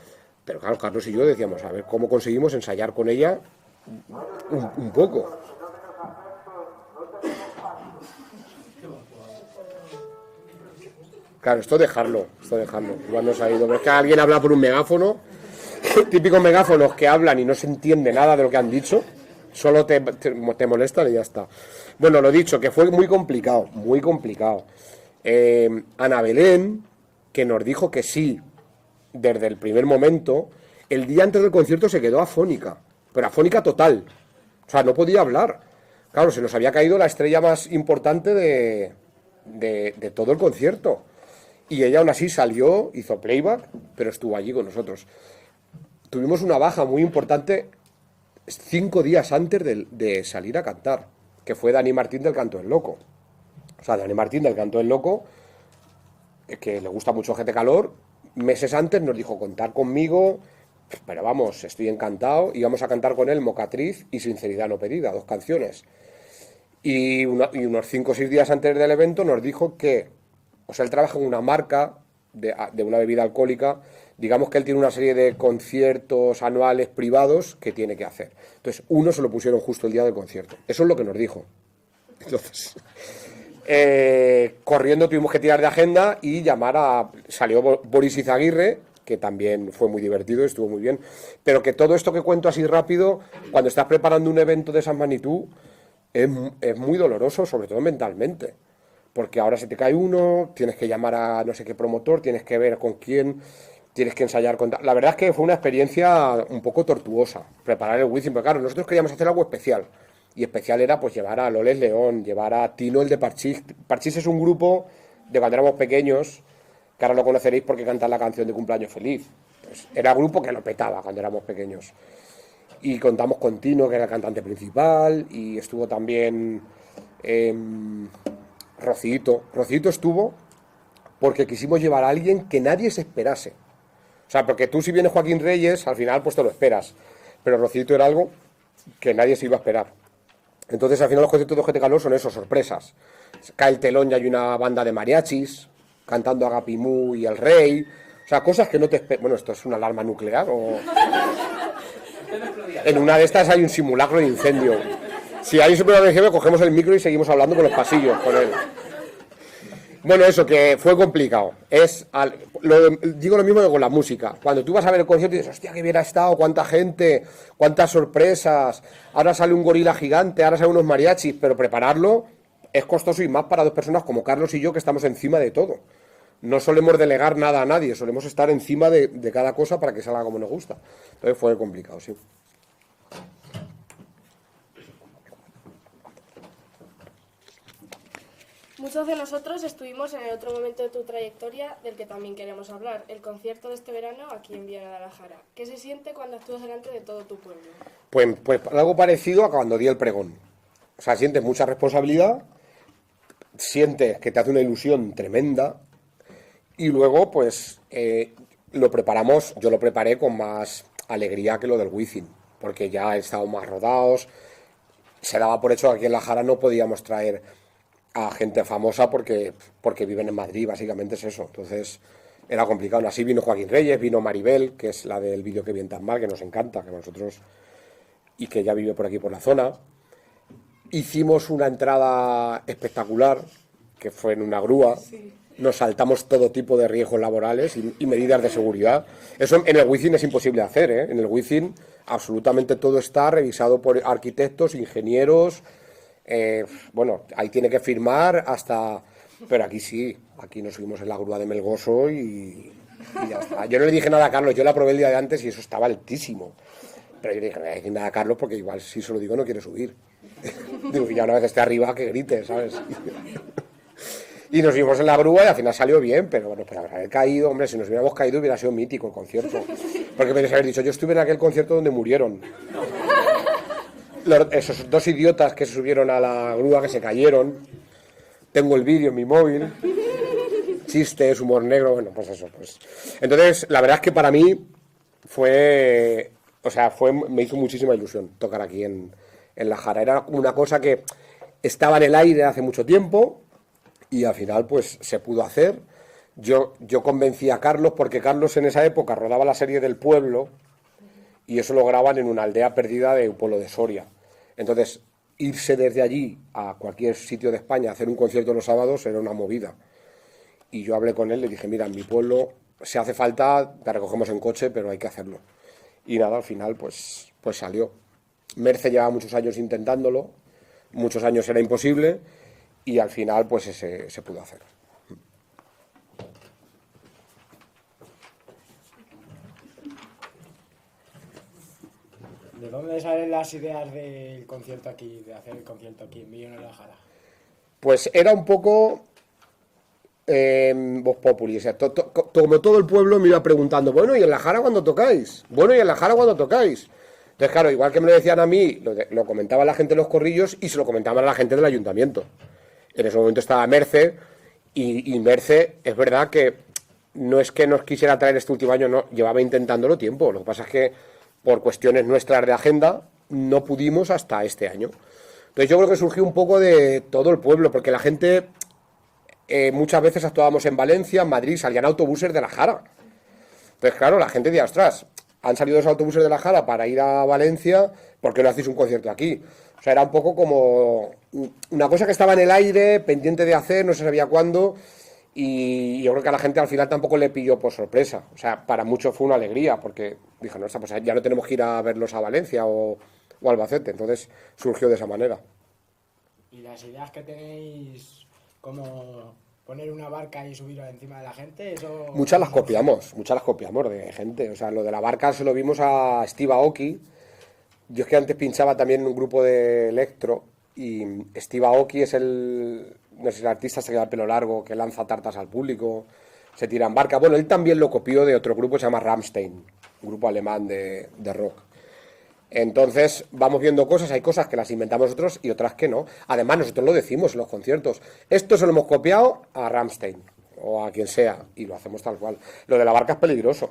Pero claro, Carlos y yo decíamos, a ver cómo conseguimos ensayar con ella un poco. Claro, esto dejarlo. Igual nos ha ido. Pero es que alguien habla por un megáfono, típicos megáfonos que hablan y no se entiende nada de lo que han dicho. Solo te molestan y ya está. Bueno, lo dicho, que fue muy complicado, muy complicado. Ana Belén, que nos dijo que sí, desde el primer momento, el día antes del concierto se quedó afónica, pero afónica total. O sea, no podía hablar. Claro, se nos había caído la estrella más importante de todo el concierto. Y ella aún así salió, hizo playback, pero estuvo allí con nosotros. Tuvimos una baja muy importante 5 días antes de salir a cantar, que fue Dani Martín del Canto del Loco. O sea, Dani Martín del Canto del Loco, que le gusta mucho Ojete Calor, meses antes nos dijo contar conmigo, pero vamos, estoy encantado. Íbamos a cantar con él Mocatriz y Sinceridad no pedida, 2 canciones. Y unos 5 o 6 días antes del evento nos dijo que, o sea, él trabaja en una marca de una bebida alcohólica. Digamos que él tiene una serie de conciertos anuales privados que tiene que hacer. Entonces, uno se lo pusieron justo el día del concierto. Eso es lo que nos dijo. Entonces, corriendo tuvimos que tirar de agenda y salió Boris Izaguirre, que también fue muy divertido, estuvo muy bien. Pero que todo esto que cuento así rápido, cuando estás preparando un evento de esa magnitud, es muy doloroso, sobre todo mentalmente. Porque ahora se te cae uno, tienes que llamar a no sé qué promotor, tienes que ver con quién... Tienes que ensayar con... La verdad es que fue una experiencia un poco tortuosa preparar el Wizzing, pero claro, nosotros queríamos hacer algo especial. Y especial era pues llevar a Loles León, llevar a Tino el de Parchís. Parchís es un grupo de cuando éramos pequeños, que ahora lo conoceréis porque cantan la canción de Cumpleaños Feliz. Pues era grupo que lo petaba cuando éramos pequeños. Y contamos con Tino, que era el cantante principal, y estuvo también Rocito estuvo porque quisimos llevar a alguien que nadie se esperase. O sea, porque tú si viene Joaquín Reyes, al final pues te lo esperas. Pero Rocito era algo que nadie se iba a esperar. Entonces al final los conciertos de Ojete Calor son eso, sorpresas. Cae el telón y hay una banda de mariachis cantando Agapimú y El Rey. O sea, cosas que no te esperas. Bueno, esto es una alarma nuclear o... En una de estas hay un simulacro de incendio. Si hay un simulacro de incendio, cogemos el micro y seguimos hablando por los pasillos con él. Bueno, eso, que fue complicado. Digo lo mismo que con la música. Cuando tú vas a ver el concierto y dices, hostia, que hubiera estado, cuánta gente, cuántas sorpresas, ahora sale un gorila gigante, ahora salen unos mariachis, pero prepararlo es costoso y más para dos personas como Carlos y yo que estamos encima de todo. No solemos delegar nada a nadie, solemos estar encima de cada cosa para que salga como nos gusta. Entonces fue complicado, sí. Muchos de nosotros estuvimos en el otro momento de tu trayectoria del que también queremos hablar, el concierto de este verano aquí en Guadalajara. ¿Qué se siente cuando actúas delante de todo tu pueblo? Pues algo parecido a cuando di el pregón. O sea, sientes mucha responsabilidad, sientes que te hace una ilusión tremenda y luego pues lo preparamos, yo lo preparé con más alegría que lo del Wizzing, porque ya estábamos más rodados, se daba por hecho que aquí en La Jara no podíamos traer a gente famosa porque viven en Madrid, básicamente es eso. Entonces era complicado. Aún así vino Joaquín Reyes, vino Maribel, que es la del vídeo Que bien tan mal, que nos encanta, que nosotros, y que ya vive por aquí por la zona. Hicimos una entrada espectacular, que fue en una grúa. Sí. Nos saltamos todo tipo de riesgos laborales y medidas de seguridad. Eso en el Wizzing es imposible de hacer, ¿eh? En el Wizzing absolutamente todo está revisado por arquitectos, ingenieros. Bueno, ahí tiene que firmar hasta... Pero aquí sí, aquí nos subimos en la grúa de Melgoso y ya está. Yo no le dije nada a Carlos, yo la probé el día de antes y eso estaba altísimo. Pero yo le dije, no le dije nada a Carlos porque igual si se lo digo no quiere subir. Digo, que ya una vez esté arriba que grite, ¿sabes? Y nos subimos en la grúa y al final salió bien, pero bueno, pero haber caído, hombre, si nos hubiéramos caído hubiera sido mítico el concierto. Porque me haber dicho, yo estuve en aquel concierto donde murieron. Esos dos idiotas que se subieron a la grúa que se cayeron. Tengo el vídeo en mi móvil. Chistes, humor negro, bueno, pues eso. Pues. Entonces, la verdad es que para mí me hizo muchísima ilusión tocar aquí en La Jara. Era una cosa que estaba en el aire hace mucho tiempo y al final pues se pudo hacer. Yo convencí a Carlos porque Carlos en esa época rodaba la serie del pueblo y eso lo graban en una aldea perdida de un pueblo de Soria. Entonces, irse desde allí a cualquier sitio de España a hacer un concierto los sábados era una movida. Y yo hablé con él, le dije, mira, en mi pueblo si hace falta, te recogemos en coche, pero hay que hacerlo. Y nada, al final pues salió. Merce llevaba muchos años intentándolo, muchos años era imposible y al final pues se pudo hacer. ¿De dónde salen las ideas del concierto aquí, de hacer el concierto aquí en Guadalajara? Pues era un poco Voz Populi, o sea, como todo el pueblo me iba preguntando, bueno, ¿y en La Jara cuándo tocáis? Bueno, ¿y en La Jara cuándo tocáis? Entonces, claro, igual que me lo decían a mí, lo comentaba la gente de los corrillos y se lo comentaban a la gente del ayuntamiento. En ese momento estaba Merce y Merce, es verdad que no es que nos quisiera traer este último año, no, llevaba intentándolo tiempo. Lo que pasa es que por cuestiones nuestras de agenda no pudimos hasta este año. Entonces yo creo que surgió un poco de todo el pueblo, porque la gente, muchas veces actuábamos en Valencia, en Madrid, salían autobuses de La Jara. Entonces, claro, la gente decía, ostras, han salido los autobuses de La Jara para ir a Valencia, ¿por qué no hacéis un concierto aquí? O sea, era un poco como una cosa que estaba en el aire, pendiente de hacer, no se sabía cuándo, y yo creo que a la gente al final tampoco le pilló por sorpresa. O sea, para muchos fue una alegría, porque dijo, no, pues ya no tenemos que ir a verlos a Valencia o Albacete. Entonces surgió de esa manera. ¿Y las ideas que tenéis, como poner una barca y subirla encima de la gente? Eso... Muchas las copiamos de gente. O sea, lo de la barca se lo vimos a Steve Aoki. Yo es que antes pinchaba también en un grupo de electro y Steve Aoki es el artista se queda el pelo largo, que lanza tartas al público, se tira en barca. Bueno, él también lo copió de otro grupo que se llama Rammstein, un grupo alemán de rock. Entonces vamos viendo cosas, hay cosas que las inventamos nosotros y otras que no. Además nosotros lo decimos en los conciertos. Esto se lo hemos copiado a Rammstein o a quien sea y lo hacemos tal cual. Lo de la barca es peligroso.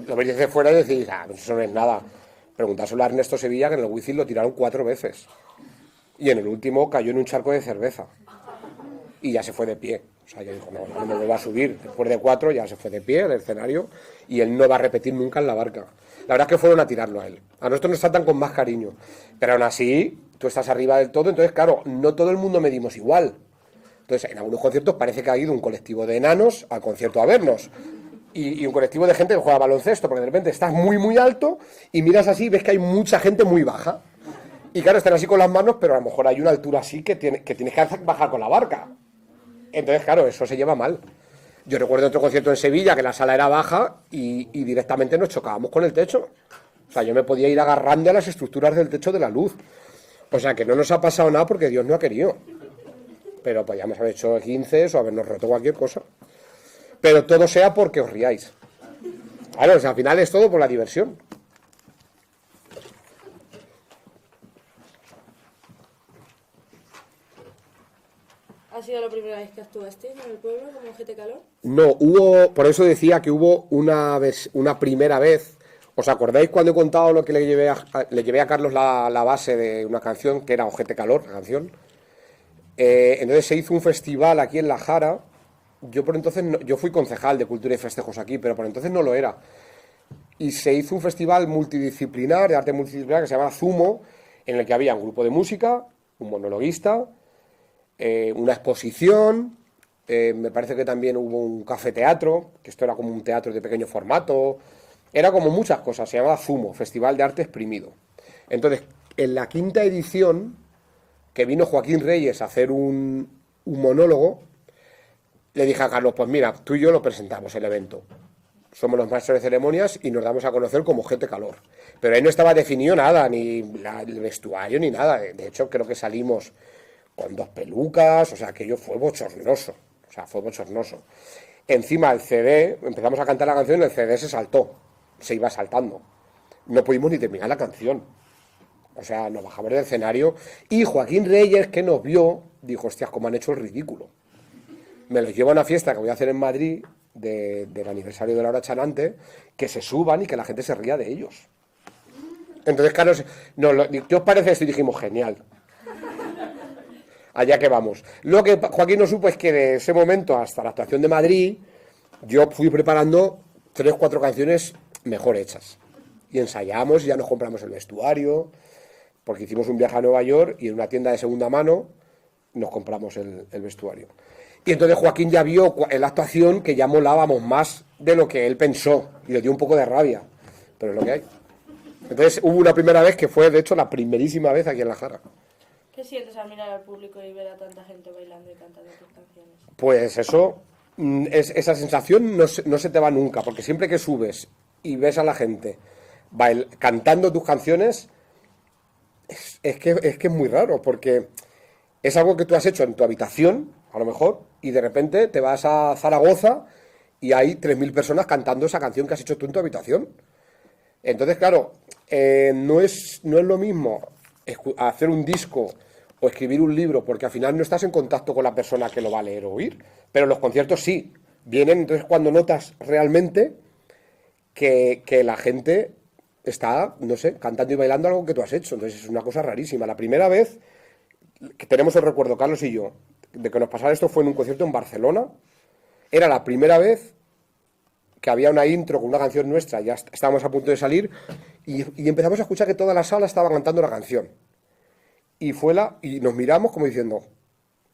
Lo veis desde fuera y decís, eso no es nada. Preguntárselo a Ernesto Sevilla, que en el Wizzing lo tiraron 4 veces. Y en el último cayó en un charco de cerveza. Y ya se fue de pie. O sea, ya dijo, no me va a subir. Después de 4 ya se fue de pie al escenario y él no va a repetir nunca en la barca. La verdad es que fueron a tirarlo a él. A nosotros nos tratan con más cariño. Pero aún así, tú estás arriba del todo, entonces claro, no todo el mundo medimos igual. Entonces, en algunos conciertos parece que ha ido un colectivo de enanos al concierto a vernos. Y un colectivo de gente que juega baloncesto, porque de repente estás muy, muy alto y miras así y ves que hay mucha gente muy baja. Y claro, están así con las manos, pero a lo mejor hay una altura así que tienes que bajar con la barca. Entonces, claro, eso se lleva mal. Yo recuerdo otro concierto en Sevilla que la sala era baja y directamente nos chocábamos con el techo. O sea, yo me podía ir agarrando a las estructuras del techo de la luz. O sea, que no nos ha pasado nada porque Dios no ha querido. Pero podíamos haber hecho 15 o habernos roto cualquier cosa. Pero todo sea porque os riáis. Claro, o sea, al final es todo por la diversión. ¿Ha sido la primera vez que actuaste en el pueblo como GT Calor? No, por eso decía que hubo una primera vez. ¿Os acordáis cuando he contado lo que le llevé a Carlos la base de una canción que era Ojete Calor, la canción? Entonces se hizo un festival aquí en La Jara. Yo por entonces, yo fui concejal de Cultura y Festejos aquí, pero por entonces no lo era. Y se hizo un festival multidisciplinar, de arte multidisciplinar, que se llama Zumo, en el que había un grupo de música, un monologuista, una exposición, me parece que también hubo un café-teatro, que esto era como un teatro de pequeño formato, era como muchas cosas, se llamaba Zumo, Festival de Arte Exprimido. Entonces, en la 5ª edición, que vino Joaquín Reyes a hacer un monólogo, le dije a Carlos, pues mira, tú y yo lo presentamos el evento. Somos los maestros de ceremonias y nos damos a conocer como GT Calor. Pero ahí no estaba definido nada, ni el vestuario, ni nada. De hecho, creo que salimos con 2 pelucas, o sea, aquello fue bochornoso. O sea, fue bochornoso. Encima el CD, empezamos a cantar la canción y el CD se saltó. Se iba saltando. No pudimos ni terminar la canción. O sea, nos bajamos del escenario y Joaquín Reyes, que nos vio, dijo, hostias, cómo han hecho el ridículo. Me los llevo a una fiesta que voy a hacer en Madrid del aniversario de Laura Chanante, que se suban y que la gente se ría de ellos. Entonces, claro, ¿qué os parece esto? Y dijimos, genial. Allá que vamos. Lo que Joaquín no supo es que de ese momento hasta la actuación de Madrid, yo fui preparando 3 o 4 canciones mejor hechas. Y ensayamos y ya nos compramos el vestuario, porque hicimos un viaje a Nueva York y en una tienda de segunda mano nos compramos el vestuario. Y entonces Joaquín ya vio en la actuación que ya molábamos más de lo que él pensó y le dio un poco de rabia, pero es lo que hay. Entonces hubo una primera vez que fue, de hecho, la primerísima vez aquí en La Jara. ¿Qué sientes al mirar al público y ver a tanta gente bailando y cantando tus canciones? Pues eso, esa sensación no se te va nunca, porque siempre que subes y ves a la gente cantando tus canciones, es que es muy raro, porque es algo que tú has hecho en tu habitación, a lo mejor, y de repente te vas a Zaragoza y hay 3.000 personas cantando esa canción que has hecho tú en tu habitación. Entonces, claro, no es lo mismo hacer un disco o escribir un libro, porque al final no estás en contacto con la persona que lo va a leer o oír, pero los conciertos sí, vienen, entonces cuando notas realmente que la gente está, no sé, cantando y bailando algo que tú has hecho, entonces es una cosa rarísima. La primera vez que tenemos el recuerdo, Carlos y yo, de que nos pasara esto fue en un concierto en Barcelona. Era la primera vez que había una intro con una canción nuestra, ya estábamos a punto de salir y empezamos a escuchar que toda la sala estaba cantando la canción. Y nos miramos como diciendo,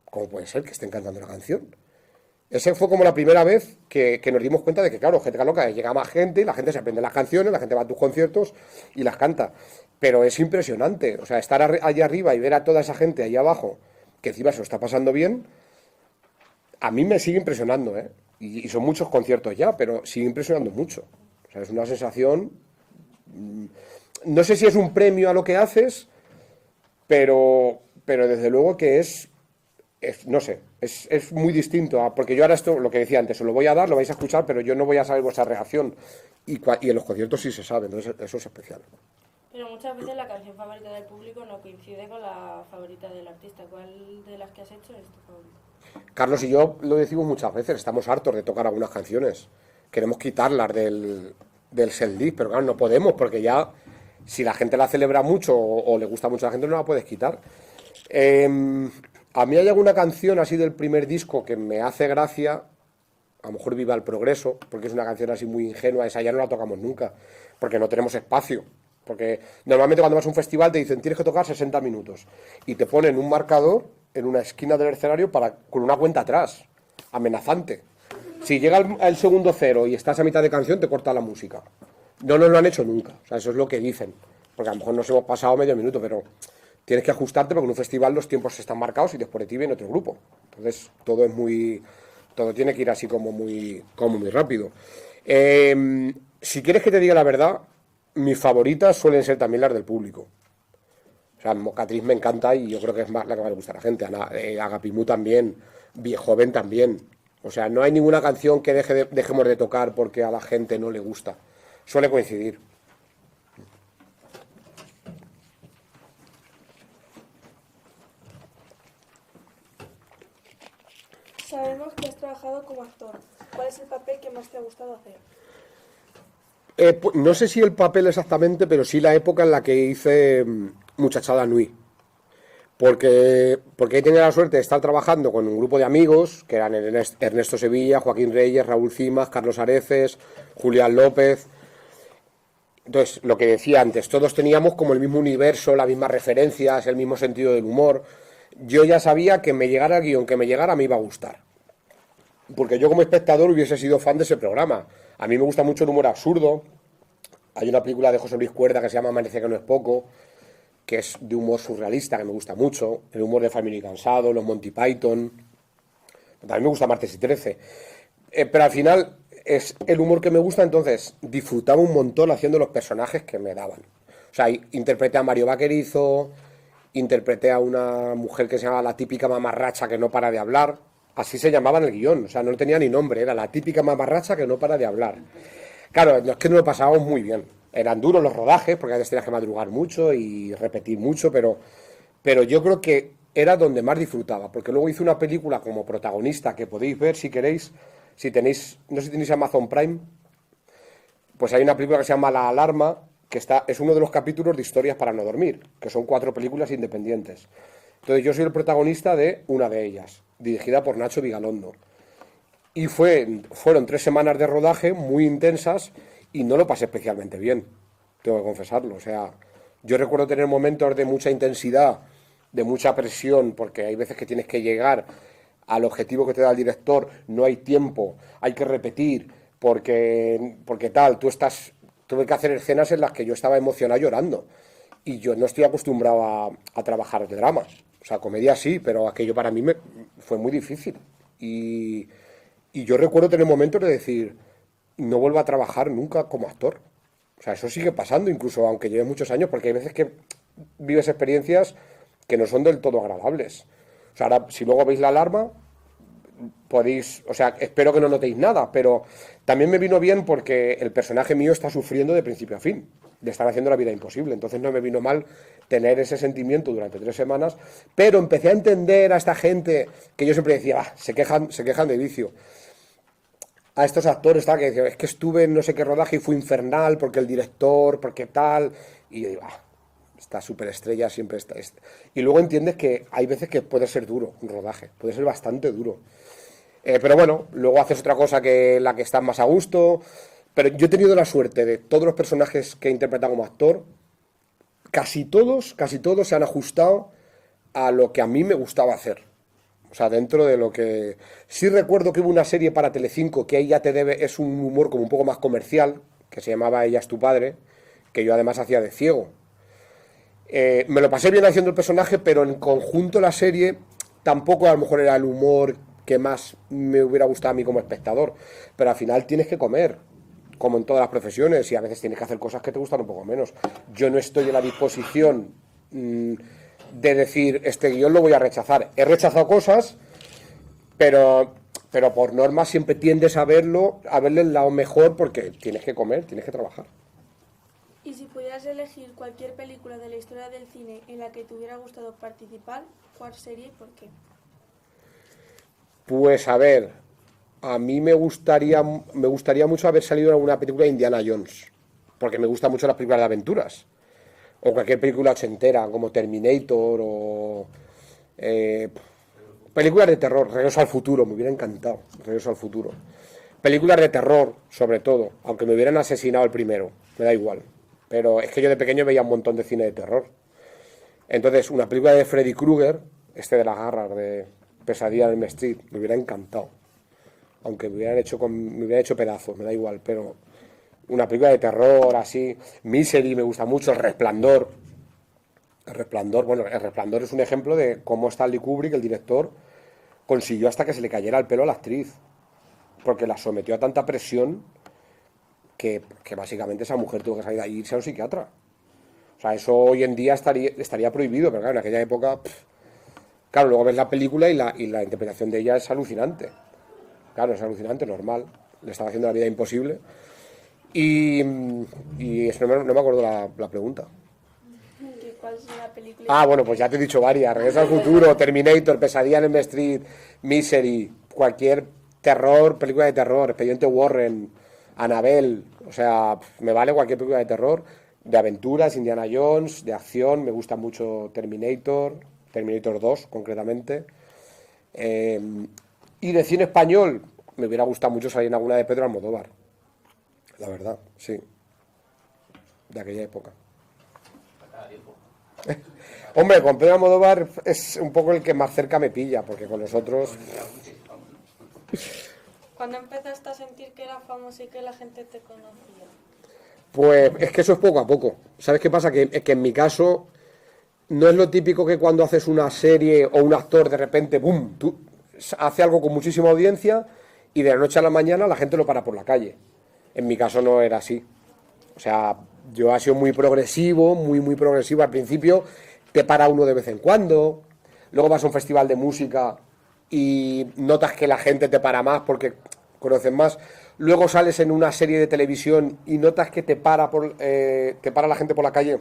¿cómo puede ser que estén cantando la canción? Esa fue como la primera vez que nos dimos cuenta de que, claro, GT Calor, llega más gente, la gente se aprende las canciones, la gente va a tus conciertos y las canta. Pero es impresionante, o sea, estar allá arriba y ver a toda esa gente ahí abajo, que encima se lo está pasando bien, a mí me sigue impresionando, ¿eh? Y son muchos conciertos ya, pero sigue impresionando mucho. O sea, es una sensación, no sé si es un premio a lo que haces, pero desde luego que es no sé, es muy distinto, porque yo ahora esto, lo que decía antes, os lo voy a dar, lo vais a escuchar, pero yo no voy a saber vuestra reacción, y en los conciertos sí se sabe, entonces eso es especial. Pero muchas veces la canción favorita del público no coincide con la favorita del artista. ¿Cuál de las que has hecho es tu favorita? Carlos y yo lo decimos muchas veces, estamos hartos de tocar algunas canciones. Queremos quitarlas del setlist, pero claro, no podemos porque ya, si la gente la celebra mucho o le gusta mucho a la gente, no la puedes quitar. A mí hay alguna canción así del primer disco que me hace gracia, a lo mejor Viva el Progreso, porque es una canción así muy ingenua, esa ya no la tocamos nunca, porque no tenemos espacio. Porque normalmente cuando vas a un festival te dicen tienes que tocar 60 minutos y te ponen un marcador en una esquina del escenario con una cuenta atrás, amenazante. Si llega el segundo cero y estás a mitad de canción te corta la música. No nos lo han hecho nunca, o sea, eso es lo que dicen, porque a lo mejor nos hemos pasado medio minuto, pero tienes que ajustarte porque en un festival los tiempos están marcados y después de ti viene otro grupo. Entonces todo tiene que ir así como muy rápido. Si quieres que te diga la verdad, mis favoritas suelen ser también las del público. O sea, Mocatriz me encanta y yo creo que es más la que más le gusta a la gente. Agapimú también, Viejoven también. O sea, no hay ninguna canción que dejemos de tocar porque a la gente no le gusta. Suele coincidir. Sabemos que has trabajado como actor. ¿Cuál es el papel que más te ha gustado hacer? No sé si el papel exactamente, pero sí la época en la que hice Muchachada Nui. Porque he tenido la suerte de estar trabajando con un grupo de amigos, que eran Ernesto Sevilla, Joaquín Reyes, Raúl Cimas, Carlos Areces, Julián López. Entonces, lo que decía antes, todos teníamos como el mismo universo, las mismas referencias, el mismo sentido del humor. Yo ya sabía que me llegara el guión que me llegara me iba a gustar. Porque yo como espectador hubiese sido fan de ese programa. A mí me gusta mucho el humor absurdo. Hay una película de José Luis Cuerda que se llama Amanece que no es poco, que es de humor surrealista, que me gusta mucho. El humor de Family Cansado, los Monty Python. También me gusta Martes y 13. Pero al final es el humor que me gusta, entonces disfrutaba un montón haciendo los personajes que me daban. O sea, interpreté a Mario Vaquerizo, interpreté a una mujer que se llama la típica mamarracha que no para de hablar. Así se llamaba en el guión, o sea, no tenía ni nombre, era la típica mamarracha que no para de hablar. Claro, es que no lo pasábamos muy bien. Eran duros los rodajes, porque a veces tenías que madrugar mucho y repetir mucho, pero yo creo que era donde más disfrutaba, porque luego hice una película como protagonista que podéis ver si queréis, si tenéis, no sé si tenéis Amazon Prime, pues hay una película que se llama La Alarma, que es uno de los capítulos de Historias para no dormir, que son 4 películas independientes. Entonces yo soy el protagonista de una de ellas, dirigida por Nacho Vigalondo. Y fueron 3 semanas de rodaje muy intensas y no lo pasé especialmente bien, tengo que confesarlo. O sea, yo recuerdo tener momentos de mucha intensidad, de mucha presión, porque hay veces que tienes que llegar al objetivo que te da el director, no hay tiempo, hay que repetir, porque tuve que hacer escenas en las que yo estaba emocionado llorando. Y yo no estoy acostumbrado a trabajar de dramas. O sea, comedia sí, pero aquello para mí fue muy difícil. Y yo recuerdo tener momentos de decir, no vuelvo a trabajar nunca como actor. O sea, eso sigue pasando, incluso aunque lleve muchos años, porque hay veces que vives experiencias que no son del todo agradables. O sea, ahora, si luego veis La Alarma, podéis, o sea, espero que no notéis nada, pero también me vino bien porque el personaje mío está sufriendo de principio a fin, de estar haciendo la vida imposible. Entonces no me vino mal tener ese sentimiento durante 3 semanas, pero empecé a entender a esta gente que yo siempre decía, se quejan de vicio. A estos actores que decían, es que estuve en no sé qué rodaje y fue infernal porque el director, porque tal, y yo digo, esta superestrella siempre está. Y luego entiendes que hay veces que puede ser duro un rodaje, puede ser bastante duro. Pero bueno, luego haces otra cosa que la que estás más a gusto. Pero yo he tenido la suerte de todos los personajes que he interpretado como actor, casi todos se han ajustado a lo que a mí me gustaba hacer. O sea, dentro de lo que... Sí recuerdo que hubo una serie para Telecinco que ahí ya es un humor como un poco más comercial, que se llamaba Ella es tu padre, que yo además hacía de ciego. Me lo pasé bien haciendo el personaje, pero en conjunto la serie tampoco a lo mejor era el humor que más me hubiera gustado a mí como espectador. Pero al final tienes que comer, como en todas las profesiones, y a veces tienes que hacer cosas que te gustan un poco menos. Yo no estoy en la disposición de decir, este guión lo voy a rechazar. He rechazado cosas, pero por norma siempre tiendes a verle el lado mejor porque tienes que comer, tienes que trabajar. Y si pudieras elegir cualquier película de la historia del cine en la que te hubiera gustado participar, ¿cuál sería y por qué? Pues a ver, a mí me gustaría mucho haber salido en alguna película de Indiana Jones, porque me gustan mucho las películas de aventuras, o cualquier película ochentera, como Terminator, o películas de terror, Regreso al futuro, me hubiera encantado, Regreso al futuro. Películas de terror, sobre todo, aunque me hubieran asesinado el primero, me da igual. Pero es que yo de pequeño veía un montón de cine de terror. Entonces, una película de Freddy Krueger, de las garras, de Pesadilla en Elm Street, me hubiera encantado. Aunque me hubieran hecho pedazos, me da igual. Pero una película de terror así, Misery me gusta mucho, El Resplandor. El Resplandor es un ejemplo de cómo Stanley Kubrick, el director, consiguió hasta que se le cayera el pelo a la actriz. Porque la sometió a tanta presión que básicamente esa mujer tuvo que salir de ahí e irse a un psiquiatra. O sea, eso hoy en día estaría prohibido, pero claro, en aquella época, claro, luego ves la película y la interpretación de ella es alucinante. Claro, es alucinante, normal. Le estaba haciendo la vida imposible. Y eso no me acuerdo la pregunta. ¿Cuál es la película? Ah, bueno, pues ya te he dicho varias. Regreso al futuro, Terminator, Pesadilla en Elm Street, Misery, cualquier terror, película de terror, Expediente Warren, Annabelle, o sea, me vale cualquier película de terror, de aventuras, Indiana Jones, de acción, me gusta mucho Terminator 2 concretamente, y de cine español, me hubiera gustado mucho salir en alguna de Pedro Almodóvar, la verdad, sí, de aquella época. Hombre, con Pedro Almodóvar es un poco el que más cerca me pilla, porque con los otros... ¿Cuándo empezaste a sentir que eras famoso y que la gente te conocía? Pues es que eso es poco a poco. ¿Sabes qué pasa? Que en mi caso no es lo típico que cuando haces una serie o un actor de repente, ¡boom!, tú hace algo con muchísima audiencia y de la noche a la mañana la gente lo para por la calle. En mi caso no era así. O sea, yo he sido muy progresivo, muy progresivo. Al principio te para uno de vez en cuando, luego vas a un festival de música y notas que la gente te para más porque conocen más. Luego sales en una serie de televisión y notas que te para la gente por la calle,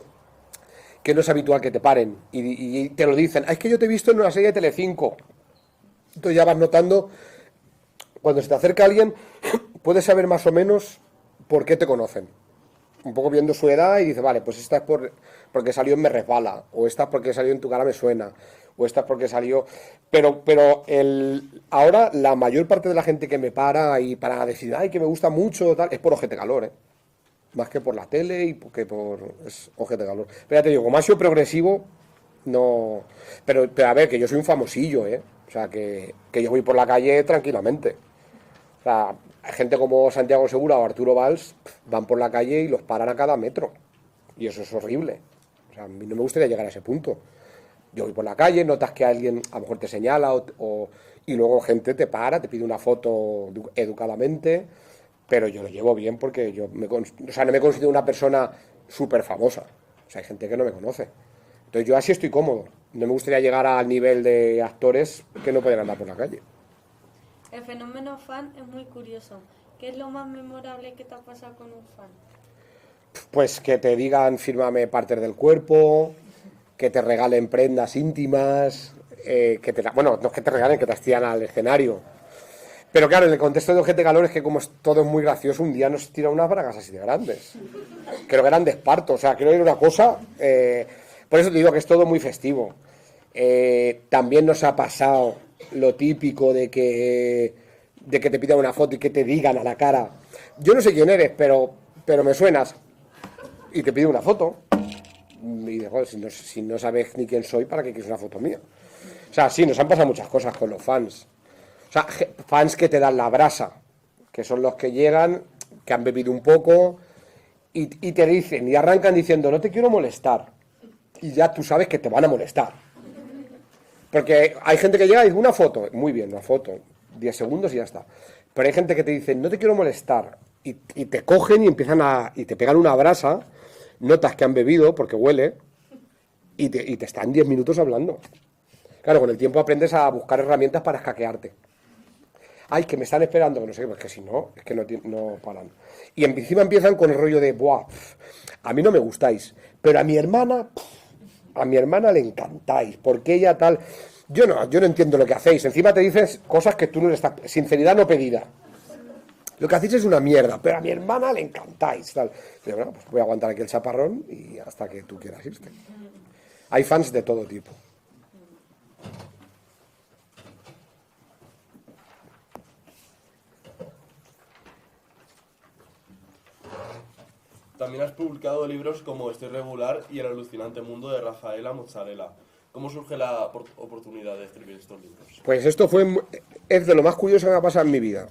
que no es habitual que te paren. Y te lo dicen, es que yo te he visto en una serie de Telecinco. Entonces ya vas notando, cuando se te acerca alguien, puedes saber más o menos por qué te conocen. Un poco viendo su edad y dices, vale, pues esta es porque salió en Me Resbala, o esta es porque salió en Tu Cara Me Suena, o esta es porque salió... Pero ahora la mayor parte de la gente que me para y para decir, ay, que me gusta mucho, tal, es por Ojete Calor, ¿eh? Más que por la tele y que es Ojete Calor. Pero ya te digo, como ha sido progresivo, no... Pero a ver, que yo soy un famosillo, ¿eh? O sea, que yo voy por la calle tranquilamente. O sea, gente como Santiago Segura o Arturo Valls van por la calle y los paran a cada metro. Y eso es horrible. O sea, a mí no me gustaría llegar a ese punto. Yo voy por la calle, notas que alguien a lo mejor te señala y luego gente te para, te pide una foto educadamente, pero yo lo llevo bien porque no me considero una persona súper famosa. O sea, hay gente que no me conoce. Entonces yo así estoy cómodo. No me gustaría llegar al nivel de actores que no pueden andar por la calle. El fenómeno fan es muy curioso. ¿Qué es lo más memorable que te ha pasado con un fan? Pues que te digan, fírmame partes del cuerpo, que te regalen prendas íntimas, bueno, no es que te regalen, que te estiran al escenario. Pero claro, en el contexto de Ojete Calor es que como todo es muy gracioso, un día nos tiran unas bragas así de grandes. Creo que eran de esparto, o sea, quiero decir una cosa, por eso te digo que es todo muy festivo. También nos ha pasado lo típico de que te pidan una foto y que te digan a la cara, yo no sé quién eres, pero me suenas, y te pide una foto. Y digo, joder, si no sabes ni quién soy, ¿para qué quieres una foto mía? O sea, sí, nos han pasado muchas cosas con los fans. O sea, fans que te dan la brasa, que son los que llegan, que han bebido un poco y te dicen, y arrancan diciendo, no te quiero molestar. Y ya tú sabes que te van a molestar. Porque hay gente que llega y dice, una foto, muy bien, una foto, 10 segundos y ya está. Pero hay gente que te dice, no te quiero molestar, y te cogen y y te pegan una brasa, notas que han bebido porque huele, y te están 10 minutos hablando. Claro, con el tiempo aprendes a buscar herramientas para escaquearte. ay, que me están esperando, que no sé qué, pues que si no, es que no paran. Y encima empiezan con el rollo de, buah, a mí no me gustáis, pero a mi hermana le encantáis, porque ella tal... Yo no entiendo lo que hacéis, encima te dices cosas que tú no le estás... Sinceridad no pedida. Lo que hacéis es una mierda, pero a mi hermana le encantáis, tal. Y bueno, pues voy a aguantar aquí el chaparrón y hasta que tú quieras irte. Hay fans de todo tipo. También has publicado libros como Estoy regular y El alucinante mundo de Rafaela Mozzarella. ¿Cómo surge la oportunidad de escribir estos libros? Pues esto es de lo más curioso que me ha pasado en mi vida.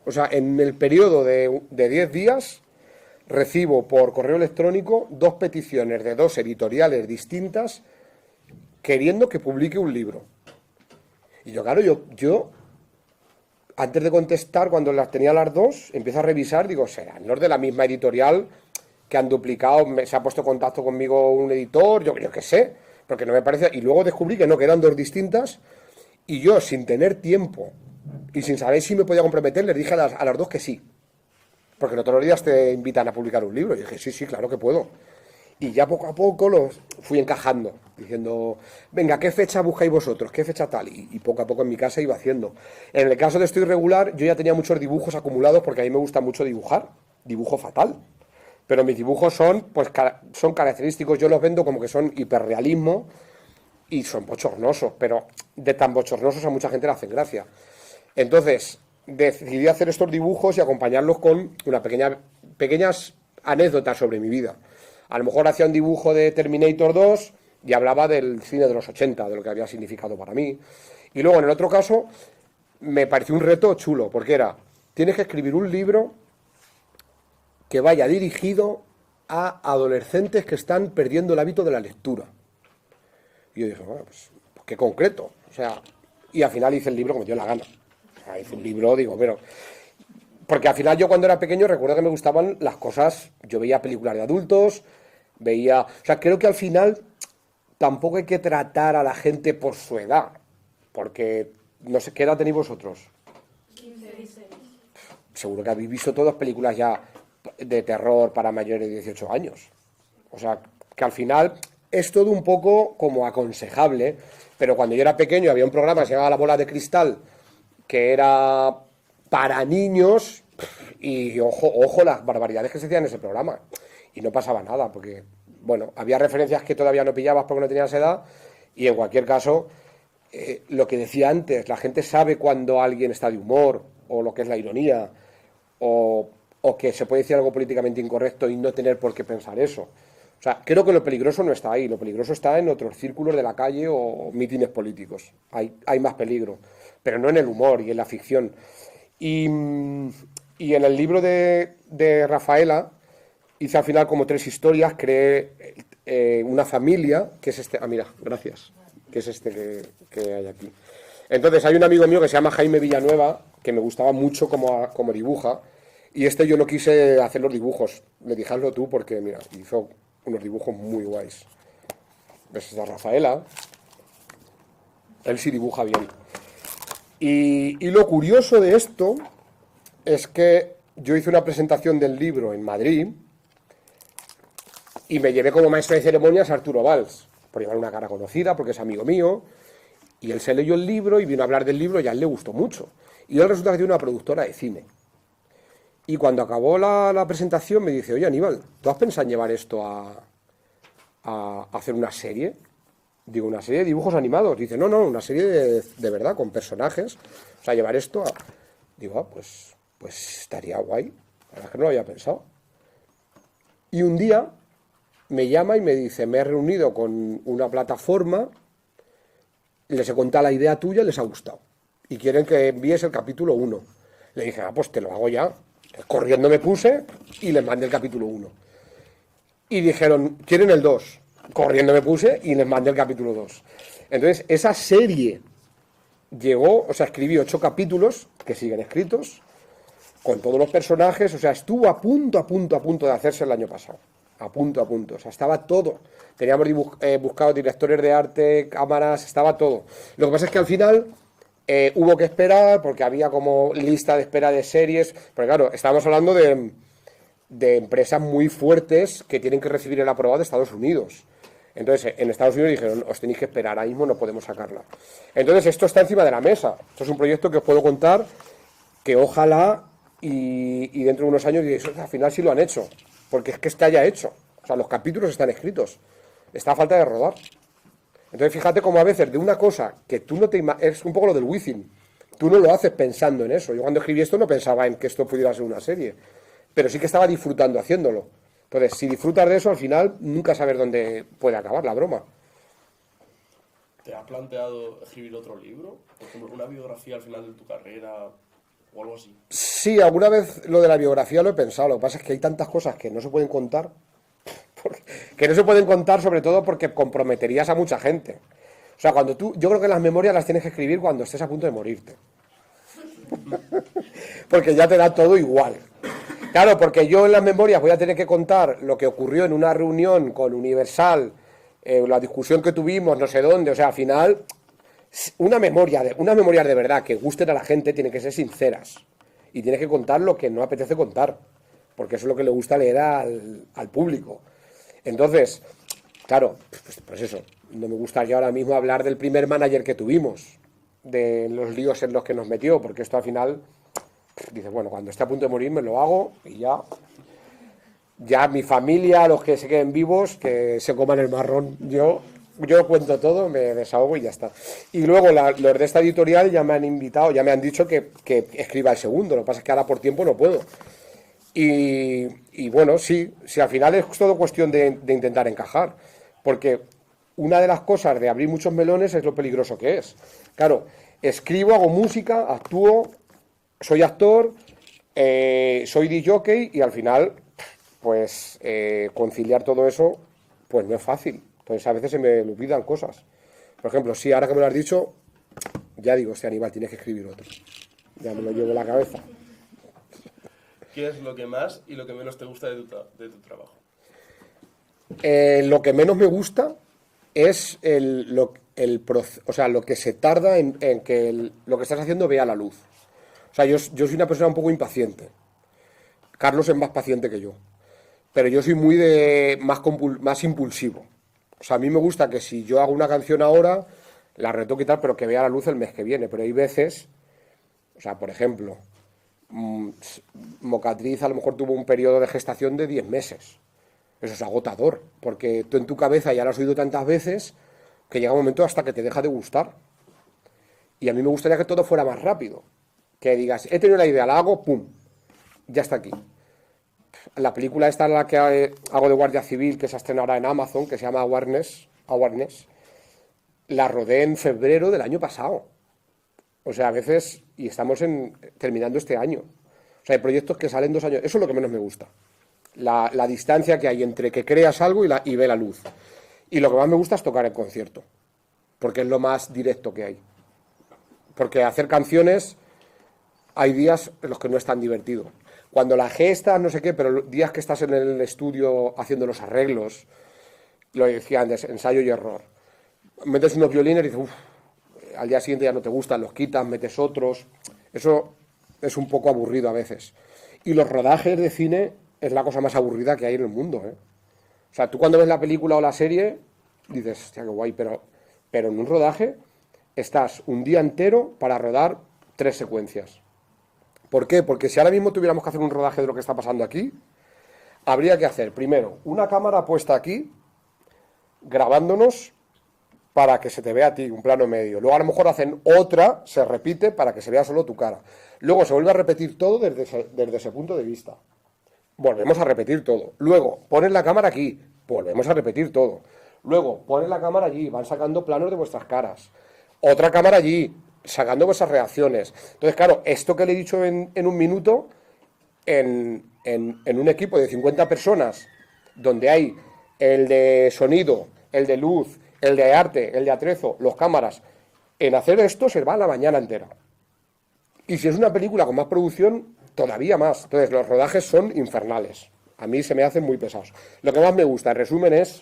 O sea, en el periodo de 10 días recibo por correo electrónico 2 peticiones de 2 editoriales distintas queriendo que publique un libro. Y yo, claro, yo antes de contestar, cuando las tenía las 2, empiezo a revisar, digo, serán los de la misma editorial que han duplicado, se ha puesto en contacto conmigo un editor, yo qué sé, porque no me parece... Y luego descubrí que no, que eran 2 distintas, y yo, sin tener tiempo y sin saber si me podía comprometer, les dije a las 2 que sí. Porque no todos los días te invitan a publicar un libro. Y dije, sí, claro que puedo. Y ya poco a poco los fui encajando, diciendo, venga, ¿qué fecha buscáis vosotros? ¿Qué fecha tal? Y poco a poco en mi casa iba haciendo. En el caso de Estoy regular, yo ya tenía muchos dibujos acumulados porque a mí me gusta mucho dibujar. Dibujo fatal. Pero mis dibujos son característicos, yo los vendo como que son hiperrealismo y son bochornosos, pero de tan bochornosos a mucha gente le hacen gracia. Entonces, decidí hacer estos dibujos y acompañarlos con pequeñas anécdotas sobre mi vida. A lo mejor hacía un dibujo de Terminator 2 y hablaba del cine de los 80, de lo que había significado para mí. Y luego, en el otro caso, me pareció un reto chulo, porque era, tienes que escribir un libro que vaya dirigido a adolescentes que están perdiendo el hábito de la lectura. Y yo dije, bueno, pues qué concreto. O sea, y al final hice el libro como me dio la gana. O sea, hice un libro, digo, pero... Porque al final yo cuando era pequeño recuerdo que me gustaban las cosas, yo veía películas de adultos, o sea, creo que al final tampoco hay que tratar a la gente por su edad, porque no sé, ¿qué edad tenéis vosotros? 15, 16. Seguro que habéis visto todas películas ya de terror para mayores de 18 años. O sea, que al final es todo un poco como aconsejable, pero cuando yo era pequeño había un programa que se llamaba La Bola de Cristal, que era para niños, y ojo las barbaridades que se hacían en ese programa. Y no pasaba nada, porque, bueno, había referencias que todavía no pillabas porque no tenías edad, y en cualquier caso, lo que decía antes, la gente sabe cuando alguien está de humor, o lo que es la ironía, o que se puede decir algo políticamente incorrecto y no tener por qué pensar eso. O sea, creo que lo peligroso no está ahí, lo peligroso está en otros círculos de la calle o mítines políticos. Hay más peligro, pero no en el humor y en la ficción. Y en el libro de Rafaela hice al final como 3 historias, creé una familia, que es este, mira, gracias, que es este que hay aquí. Entonces hay un amigo mío que se llama Jaime Villanueva, que me gustaba mucho como dibuja, y yo no quise hacer los dibujos, le dije hazlo tú porque, mira, hizo unos dibujos muy guays. ¿Ves? Esta Rafaela, él sí dibuja bien. Y lo curioso de esto es que yo hice una presentación del libro en Madrid y me llevé como maestro de ceremonias a Arturo Valls, por llevar una cara conocida, porque es amigo mío, y él se leyó el libro y vino a hablar del libro y a él le gustó mucho. Y él resulta que tiene una productora de cine. Y cuando acabó la presentación me dice, oye Aníbal, ¿tú has pensado en llevar esto a hacer una serie? Digo, ¿una serie de dibujos animados? Dice, no, una serie de verdad, con personajes. O sea, llevar esto a... Digo, pues estaría guay. La verdad es que no lo había pensado. Y un día me llama y me dice, me he reunido con una plataforma, les he contado la idea tuya y les ha gustado. Y quieren que envíes el capítulo 1. Le dije, pues te lo hago ya. Corriendo me puse y les mandé el capítulo 1. Y dijeron, ¿quieren el 2? Corriendo me puse y les mandé el capítulo 2. Entonces, esa serie llegó, o sea, escribí 8 capítulos que siguen escritos, con todos los personajes, o sea, estuvo a punto de hacerse el año pasado. A punto. O sea, estaba todo. Teníamos buscado directores de arte, cámaras, estaba todo. Lo que pasa es que al final hubo que esperar porque había como lista de espera de series, porque claro, estábamos hablando de empresas muy fuertes que tienen que recibir el aprobado de Estados Unidos. Entonces, en Estados Unidos dijeron, os tenéis que esperar, ahora mismo no podemos sacarla. Entonces, esto está encima de la mesa. Esto es un proyecto que os puedo contar que ojalá y dentro de unos años diréis, al final sí lo han hecho, porque es que está ya hecho. O sea, los capítulos están escritos. Está a falta de rodar. Entonces, fíjate cómo a veces de una cosa que tú no te es un poco lo del Wizzing. Tú no lo haces pensando en eso. Yo cuando escribí esto no pensaba en que esto pudiera ser una serie, pero sí que estaba disfrutando haciéndolo. Entonces, si disfrutas de eso, al final nunca sabes dónde puede acabar la broma. ¿Te has planteado escribir otro libro? Por ejemplo, una biografía al final de tu carrera o algo así. Sí, alguna vez lo de la biografía lo he pensado. Lo que pasa es que hay tantas cosas que no se pueden contar. Que no se pueden contar sobre todo porque comprometerías a mucha gente. O sea, yo creo que las memorias las tienes que escribir cuando estés a punto de morirte. Porque ya te da todo igual. Claro, porque yo en las memorias voy a tener que contar lo que ocurrió en una reunión con Universal, la discusión que tuvimos, no sé dónde, o sea, al final, unas memorias de verdad que gusten a la gente tienen que ser sinceras. Y tienes que contar lo que no apetece contar, porque eso es lo que le gusta leer al público. Entonces, claro, pues eso, no me gustaría ahora mismo hablar del primer manager que tuvimos, de los líos en los que nos metió, porque esto al final, dices, bueno, cuando esté a punto de morir me lo hago y ya mi familia, los que se queden vivos, que se coman el marrón. Yo cuento todo, me desahogo y ya está. Y luego los de esta editorial ya me han invitado, ya me han dicho que escriba el segundo, lo que pasa es que ahora por tiempo no puedo. Y bueno, sí, al final es todo cuestión de intentar encajar, porque una de las cosas de abrir muchos melones es lo peligroso que es. Claro, escribo, hago música, actúo, soy actor, soy DJ y al final, pues conciliar todo eso, pues no es fácil. Entonces a veces se me olvidan cosas. Por ejemplo, sí, ahora que me lo has dicho, ya digo, Aníbal, tienes que escribir otro. Ya me lo llevo en la cabeza. ¿Qué es lo que más y lo que menos te gusta de tu trabajo? Lo que menos me gusta es lo que se tarda en que lo que estás haciendo vea la luz. O sea, yo soy una persona un poco impaciente. Carlos es más paciente que yo. Pero yo soy muy más impulsivo. O sea, a mí me gusta que si yo hago una canción ahora, la retoque y tal, pero que vea la luz el mes que viene. Pero hay veces, o sea, por ejemplo, Mocatriz a lo mejor tuvo un periodo de gestación de 10 meses. Eso es agotador, porque tú en tu cabeza ya lo has oído tantas veces que llega un momento hasta que te deja de gustar. Y a mí me gustaría que todo fuera más rápido. Que digas, he tenido la idea, la hago, pum, ya está aquí. La película esta en la que hago de guardia civil, que se estrena ahora en Amazon, que se llama Awareness, la rodé en febrero del año pasado. O sea, a veces, y estamos terminando este año. O sea, hay proyectos que salen 2 años. Eso es lo que menos me gusta. La distancia que hay entre que creas algo y ve la luz. Y lo que más me gusta es tocar el concierto, porque es lo más directo que hay. Porque hacer canciones, hay días en los que no es tan divertido. Cuando la gesta, no sé qué, pero días que estás en el estudio haciendo los arreglos, lo decía antes, ensayo y error. Metes unos violines y dices, uff, al día siguiente ya no te gustan, los quitas, metes otros. Eso es un poco aburrido a veces. Y los rodajes de cine es la cosa más aburrida que hay en el mundo, ¿eh? O sea, tú cuando ves la película o la serie, dices, hostia, qué guay, pero en un rodaje estás un día entero para rodar 3 secuencias. ¿Por qué? Porque si ahora mismo tuviéramos que hacer un rodaje de lo que está pasando aquí, habría que hacer, primero, una cámara puesta aquí, grabándonos para que se te vea a ti, un plano medio. Luego a lo mejor hacen otra, se repite para que se vea solo tu cara. Luego se vuelve a repetir todo desde ese punto de vista. Volvemos a repetir todo. Luego, ponen la cámara aquí, volvemos a repetir todo. Luego, ponen la cámara allí, van sacando planos de vuestras caras. Otra cámara allí, sacando vuestras reacciones. Entonces, claro, esto que le he dicho en un minuto, en un equipo de 50 personas, donde hay el de sonido, el de luz, el de arte, el de atrezo, los cámaras, en hacer esto se va la mañana entera. Y si es una película con más producción, todavía más. Entonces, los rodajes son infernales. A mí se me hacen muy pesados. Lo que más me gusta, en resumen, es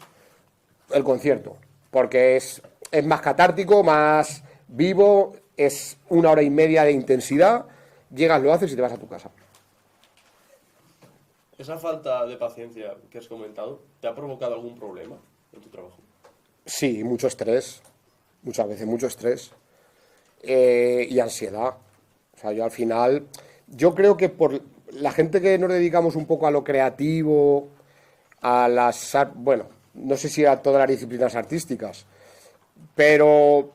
el concierto. Porque es más catártico, más vivo, es 1 hora y media de intensidad, llegas, lo haces y te vas a tu casa. ¿Esa falta de paciencia que has comentado te ha provocado algún problema en tu trabajo? Sí, mucho estrés, muchas veces mucho estrés y ansiedad. O sea, yo al final, yo creo que por la gente que nos dedicamos un poco a lo creativo, bueno, no sé si a todas las disciplinas artísticas, pero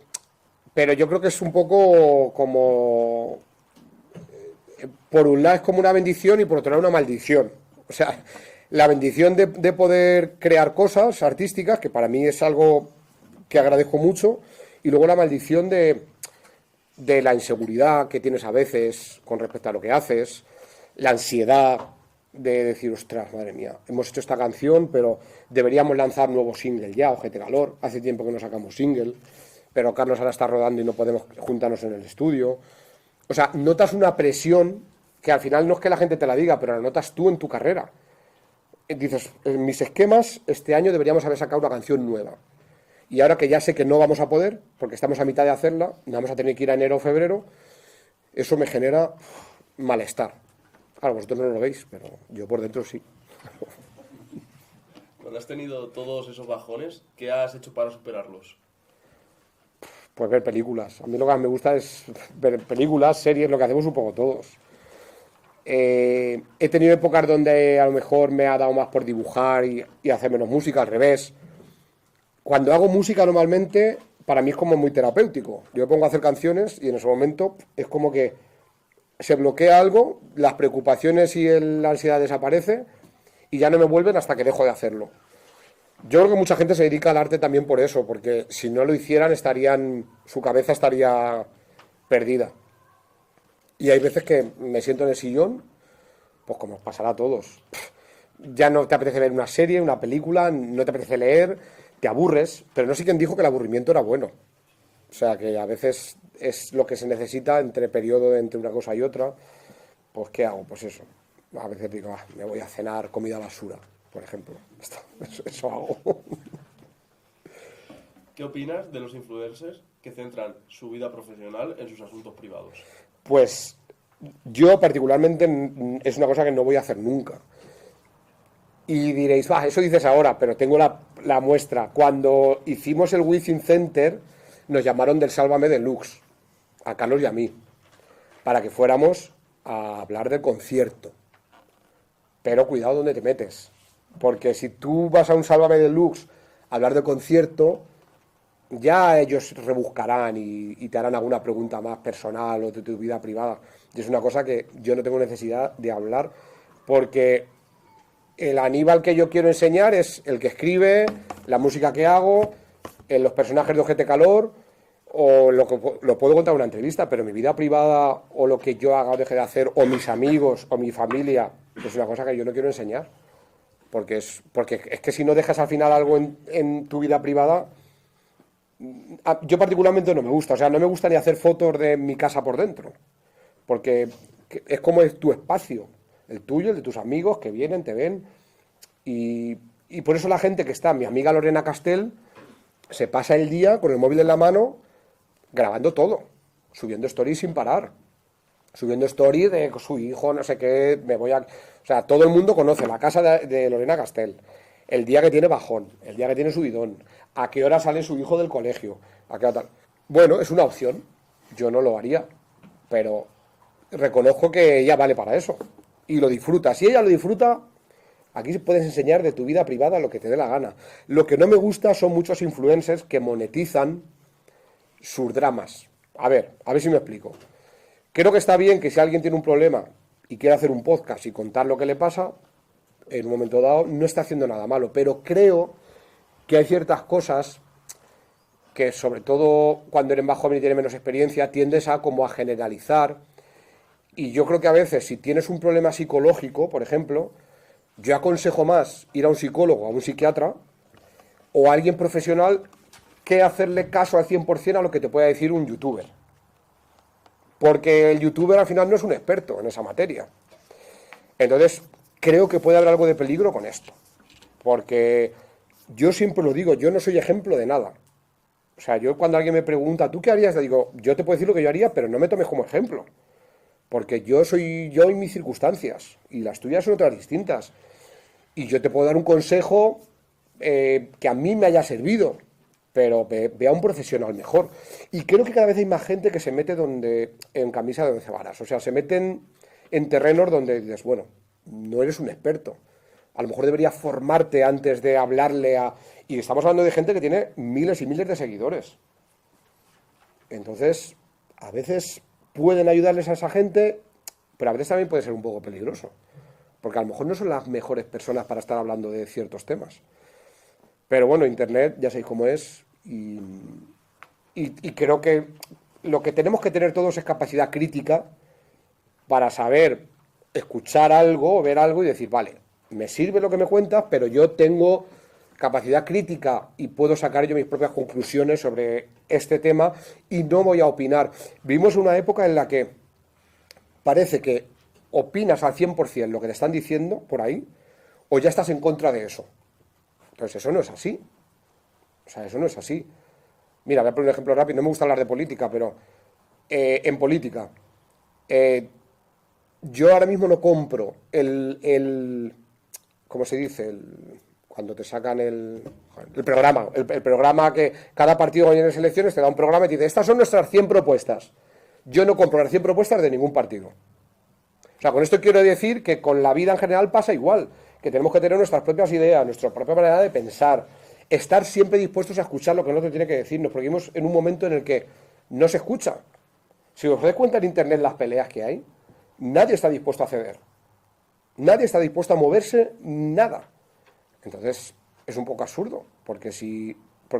yo creo que es un poco como, por un lado es como una bendición y por otro lado una maldición. O sea, la bendición de poder crear cosas artísticas, que para mí es algo que agradezco mucho, y luego la maldición de la inseguridad que tienes a veces con respecto a lo que haces, la ansiedad de decir, ostras, madre mía, hemos hecho esta canción, pero deberíamos lanzar nuevo single ya, Ojete Calor, hace tiempo que no sacamos single, pero Carlos ahora está rodando y no podemos juntarnos en el estudio. O sea, notas una presión que al final no es que la gente te la diga, pero la notas tú en tu carrera. Dices, en mis esquemas, este año deberíamos haber sacado una canción nueva. Y ahora que ya sé que no vamos a poder, porque estamos a mitad de hacerla, vamos a tener que ir a enero o febrero, eso me genera malestar. Claro, vosotros no lo veis, pero yo por dentro sí. Cuando has tenido todos esos bajones, ¿qué has hecho para superarlos? Pues ver películas. A mí lo que más me gusta es ver películas, series, lo que hacemos un poco todos. He tenido épocas donde a lo mejor me ha dado más por dibujar y hacer menos música, al revés. Cuando hago música normalmente, para mí es como muy terapéutico. Yo me pongo a hacer canciones y en ese momento es como que se bloquea algo, las preocupaciones y la ansiedad desaparece y ya no me vuelven hasta que dejo de hacerlo. Yo creo que mucha gente se dedica al arte también por eso, porque si no lo hicieran su cabeza estaría perdida. Y hay veces que me siento en el sillón, pues como os pasará a todos. Ya no te apetece ver una serie, una película, no te apetece leer, te aburres, pero no sé quién dijo que el aburrimiento era bueno. O sea, que a veces es lo que se necesita entre periodo, entre una cosa y otra. Pues, ¿qué hago? Pues eso. A veces digo, me voy a cenar comida basura, por ejemplo. Eso hago. ¿Qué opinas de los influencers que centran su vida profesional en sus asuntos privados? Pues yo particularmente es una cosa que no voy a hacer nunca. Y diréis, eso dices ahora, pero tengo la muestra. Cuando hicimos el Wizzing Center, nos llamaron del Sálvame Deluxe, a Carlos y a mí, para que fuéramos a hablar del concierto. Pero cuidado donde te metes, porque si tú vas a un Sálvame Deluxe a hablar del concierto, ya ellos rebuscarán y te harán alguna pregunta más personal o de tu vida privada. Y es una cosa que yo no tengo necesidad de hablar, porque el Aníbal que yo quiero enseñar es el que escribe, la música que hago, los personajes de Ojete Calor, o lo puedo contar en una entrevista, pero mi vida privada o lo que yo haga o deje de hacer, o mis amigos o mi familia, es una cosa que yo no quiero enseñar. Porque es que si no dejas al final algo en tu vida privada, yo particularmente no me gusta. O sea, no me gusta ni hacer fotos de mi casa por dentro, porque es como es tu espacio, el tuyo, el de tus amigos que vienen, te ven, y por eso la gente que está, mi amiga Lorena Castell, se pasa el día con el móvil en la mano grabando todo, subiendo stories sin parar, subiendo stories de su hijo, no sé qué, o sea, todo el mundo conoce la casa de Lorena Castell, el día que tiene bajón, el día que tiene subidón, a qué hora sale su hijo del colegio, a qué hora tal. Bueno, es una opción, yo no lo haría, pero reconozco que ella vale para eso y lo disfruta. Si ella lo disfruta, aquí puedes enseñar de tu vida privada lo que te dé la gana. Lo que no me gusta son muchos influencers que monetizan sus dramas. A ver si me explico. Creo que está bien que si alguien tiene un problema y quiere hacer un podcast y contar lo que le pasa, en un momento dado no está haciendo nada malo, pero creo que hay ciertas cosas que, sobre todo cuando eres más joven y tienes menos experiencia, tiendes a como a generalizar. Y yo creo que a veces, si tienes un problema psicológico, por ejemplo, yo aconsejo más ir a un psicólogo, a un psiquiatra o a alguien profesional que hacerle caso al 100% a lo que te pueda decir un youtuber. Porque el youtuber al final no es un experto en esa materia. Entonces, creo que puede haber algo de peligro con esto. Porque yo siempre lo digo, yo no soy ejemplo de nada. O sea, yo cuando alguien me pregunta, ¿tú qué harías? Le digo, yo te puedo decir lo que yo haría, pero no me tomes como ejemplo. Porque yo soy yo y mis circunstancias, y las tuyas son otras distintas. Y yo te puedo dar un consejo que a mí me haya servido, pero ve a un profesional mejor. Y creo que cada vez hay más gente que se mete en camisa de 11 varas. O sea, se meten en terrenos donde dices, bueno, no eres un experto. A lo mejor deberías formarte antes de hablarle a... Y estamos hablando de gente que tiene miles y miles de seguidores. Entonces, a veces pueden ayudarles a esa gente, pero a veces también puede ser un poco peligroso. Porque a lo mejor no son las mejores personas para estar hablando de ciertos temas. Pero bueno, Internet ya sabéis cómo es. Y creo que lo que tenemos que tener todos es capacidad crítica para saber escuchar algo o ver algo y decir, vale, me sirve lo que me cuentas, pero yo tengo capacidad crítica y puedo sacar yo mis propias conclusiones sobre este tema y no voy a opinar. Vivimos una época en la que parece que opinas al 100% lo que te están diciendo por ahí o ya estás en contra de eso. Entonces eso no es así. O sea, eso no es así. Mira, voy a poner un ejemplo rápido. No me gusta hablar de política, pero en política yo ahora mismo no compro ¿cómo se dice? Cuando te sacan el programa que cada partido cuando viene en elecciones te da un programa y te dice, estas son nuestras 100 propuestas. Yo no compro las 100 propuestas de ningún partido. O sea, con esto quiero decir que con la vida en general pasa igual, que tenemos que tener nuestras propias ideas, nuestra propia manera de pensar, estar siempre dispuestos a escuchar lo que el otro tiene que decirnos, porque vivimos en un momento en el que no se escucha. Si os dais cuenta en Internet las peleas que hay, nadie está dispuesto a ceder. Nadie está dispuesto a moverse, nada. Entonces, es un poco absurdo, porque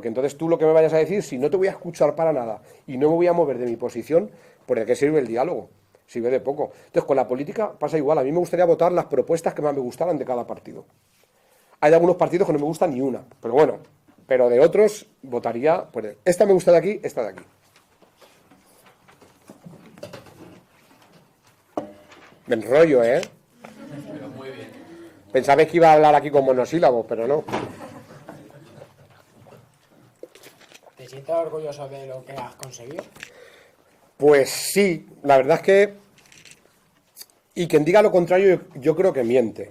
entonces tú lo que me vayas a decir, si no te voy a escuchar para nada y no me voy a mover de mi posición, ¿por qué sirve el diálogo? Sirve de poco. Entonces, con la política pasa igual. A mí me gustaría votar las propuestas que más me gustaran de cada partido. Hay de algunos partidos que no me gusta ni una, pero bueno, pero de otros votaría, pues esta me gusta de aquí, esta de aquí. Me enrollo, ¿eh? Pero muy bien. Pensabais que iba a hablar aquí con monosílabos, pero no. ¿Te sientes orgulloso de lo que has conseguido? Pues sí, la verdad es que... Y quien diga lo contrario, yo creo que miente.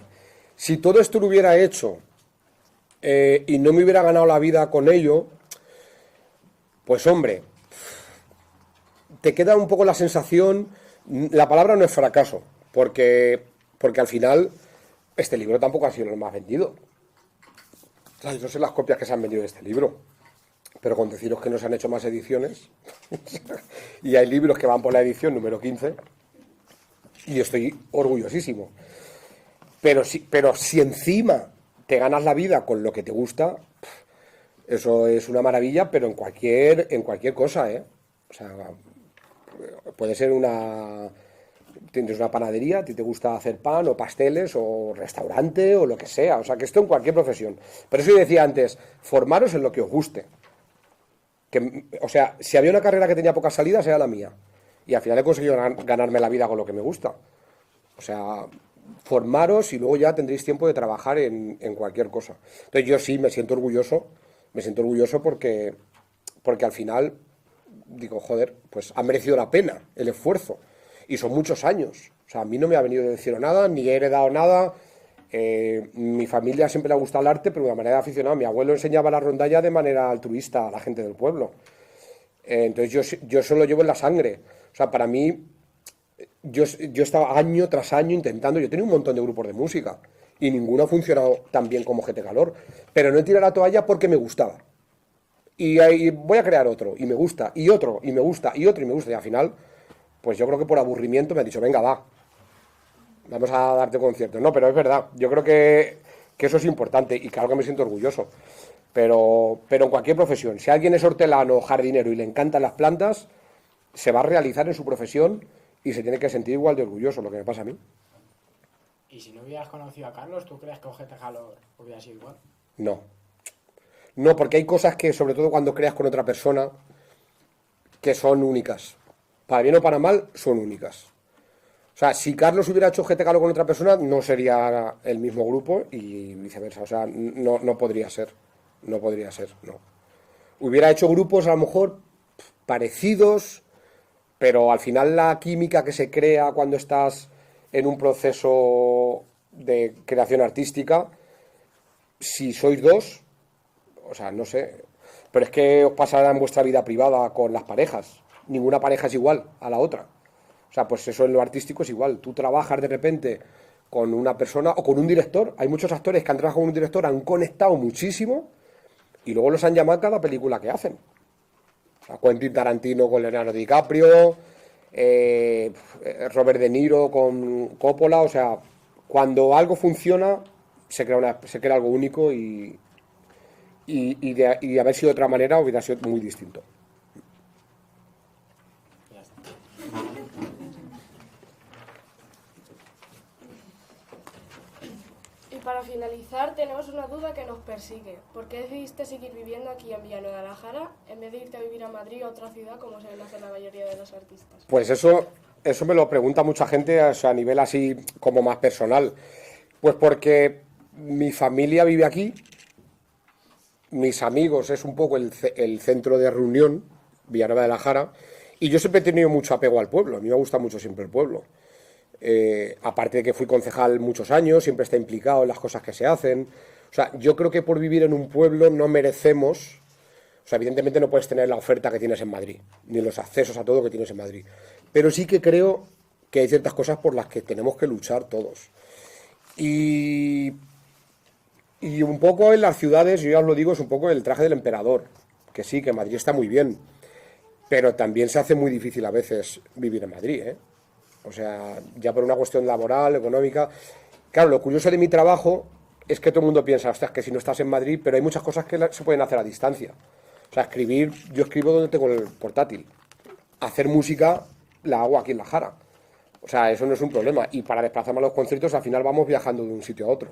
Si todo esto lo hubiera hecho y no me hubiera ganado la vida con ello, pues hombre, te queda un poco la sensación... La palabra no es fracaso, porque al final este libro tampoco ha sido el más vendido. O sea, yo sé las copias que se han vendido de este libro, pero con deciros que no se han hecho más ediciones y hay libros que van por la edición número 15 y estoy orgullosísimo. Pero si encima te ganas la vida con lo que te gusta, eso es una maravilla, pero en cualquier cosa, ¿eh? O sea, puede ser tienes una panadería, a ti te gusta hacer pan o pasteles o restaurante o lo que sea, o sea, que esto en cualquier profesión. Por eso yo decía antes, formaros en lo que os guste. O sea, si había una carrera que tenía pocas salidas, era la mía. Y al final he conseguido ganarme la vida con lo que me gusta. O sea, formaros y luego ya tendréis tiempo de trabajar en cualquier cosa. Entonces yo sí me siento orgulloso porque al final digo, joder, pues ha merecido la pena el esfuerzo. Y son muchos años. O sea, a mí no me ha venido del cielo nada, ni he heredado nada. Mi familia siempre le ha gustado el arte, pero de manera aficionada. Mi abuelo enseñaba la rondalla de manera altruista a la gente del pueblo. Entonces yo eso lo llevo en la sangre. O sea, para mí, yo estaba año tras año intentando. Yo tenía un montón de grupos de música y ninguno ha funcionado tan bien como GT Calor. Pero no he tirado la toalla porque me gustaba. Y ahí voy a crear otro, y me gusta, y otro, y me gusta, y otro, y me gusta. Y al final, pues yo creo que por aburrimiento me han dicho, venga, vamos a darte conciertos. No, pero es verdad, yo creo que eso es importante, y claro que me siento orgulloso. Pero en cualquier profesión, si alguien es hortelano o jardinero y le encantan las plantas, se va a realizar en su profesión y se tiene que sentir igual de orgulloso, lo que me pasa a mí. ¿Y si no hubieras conocido a Carlos, tú crees que Ojete Calor hubiera sido igual? No, porque hay cosas que, sobre todo cuando creas con otra persona, que son únicas. Para bien o para mal, son únicas. O sea, si Carlos hubiera hecho GT Calor con otra persona, no sería el mismo grupo y viceversa. O sea, no podría ser. No podría ser, no. Hubiera hecho grupos a lo mejor parecidos, pero al final la química que se crea cuando estás en un proceso de creación artística, si sois dos, o sea, no sé, pero es que os pasará en vuestra vida privada con las parejas. Ninguna pareja es igual a la otra. O sea, pues eso en lo artístico es igual. Tú trabajas de repente con una persona o con un director. Hay muchos actores que han trabajado con un director, han conectado muchísimo y luego los han llamado a cada película que hacen. O sea, Quentin Tarantino con Leonardo DiCaprio, Robert De Niro con Coppola. O sea, cuando algo funciona, se crea algo único y de haber sido de otra manera hubiera sido muy distinto. Y para finalizar, tenemos una duda que nos persigue. ¿Por qué decidiste seguir viviendo aquí en Villanueva de la Jara en vez de irte a vivir a Madrid o a otra ciudad como suelen hacer la mayoría de los artistas? Pues eso me lo pregunta mucha gente, o sea, a nivel así como más personal. Pues porque mi familia vive aquí, mis amigos es un poco el centro de reunión, Villanueva de la Jara, y yo siempre he tenido mucho apego al pueblo, a mí me gusta mucho siempre el pueblo. Aparte de que fui concejal muchos años, siempre está implicado en las cosas que se hacen. O sea, yo creo que por vivir en un pueblo no merecemos, o sea, evidentemente no puedes tener la oferta que tienes en Madrid, ni los accesos a todo que tienes en Madrid, pero sí que creo que hay ciertas cosas por las que tenemos que luchar todos. Y un poco en las ciudades, yo ya os lo digo, es un poco el traje del emperador, que sí, que Madrid está muy bien, pero también se hace muy difícil a veces vivir en Madrid, ¿eh? O sea, ya por una cuestión laboral, económica. Claro, lo curioso de mi trabajo es que todo el mundo piensa, ostras, que si no estás en Madrid, pero hay muchas cosas que se pueden hacer a distancia. O sea, yo escribo donde tengo el portátil. Hacer música la hago aquí en La Jara. O sea, eso no es un problema. Y para desplazarme a los conciertos, al final vamos viajando de un sitio a otro.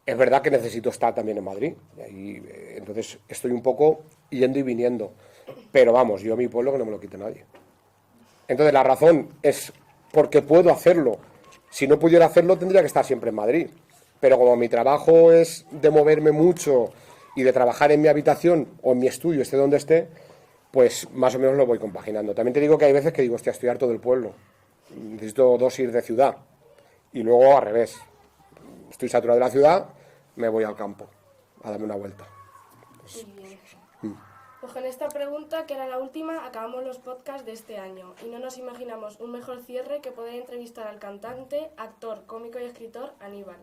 Es verdad que necesito estar también en Madrid. Y entonces estoy un poco yendo y viniendo. Pero vamos, yo a mi pueblo que no me lo quite nadie. Entonces la razón es porque puedo hacerlo. Si no pudiera hacerlo, tendría que estar siempre en Madrid. Pero como mi trabajo es de moverme mucho y de trabajar en mi habitación o en mi estudio, esté donde esté, pues más o menos lo voy compaginando. También te digo que hay veces que digo, hostia, estoy harto del pueblo. Necesito ir de ciudad. Y luego al revés. Estoy saturado de la ciudad, me voy al campo a darme una vuelta. Pues con esta pregunta, que era la última, acabamos los podcasts de este año y no nos imaginamos un mejor cierre que poder entrevistar al cantante, actor, cómico y escritor Aníbal.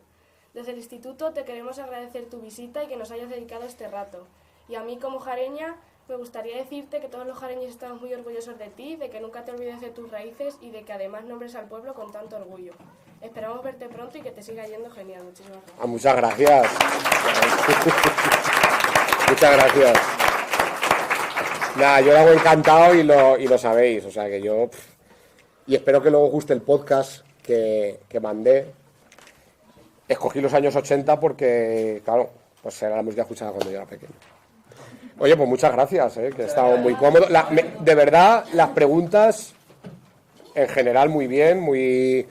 Desde el instituto te queremos agradecer tu visita y que nos hayas dedicado este rato. Y a mí como jareña me gustaría decirte que todos los jareños estamos muy orgullosos de ti, de que nunca te olvides de tus raíces y de que además nombres al pueblo con tanto orgullo. Esperamos verte pronto y que te siga yendo genial. Muchísimas gracias. Muchas gracias. Muchas gracias. Nada, yo lo hago encantado y lo sabéis, o sea que yo... Y espero que luego os guste el podcast que mandé. Escogí los años 80 porque, claro, pues era la música escuchada cuando yo era pequeño. Oye, pues muchas gracias, que he estado muy cómodo. De verdad, las preguntas, en general, muy bien, muy...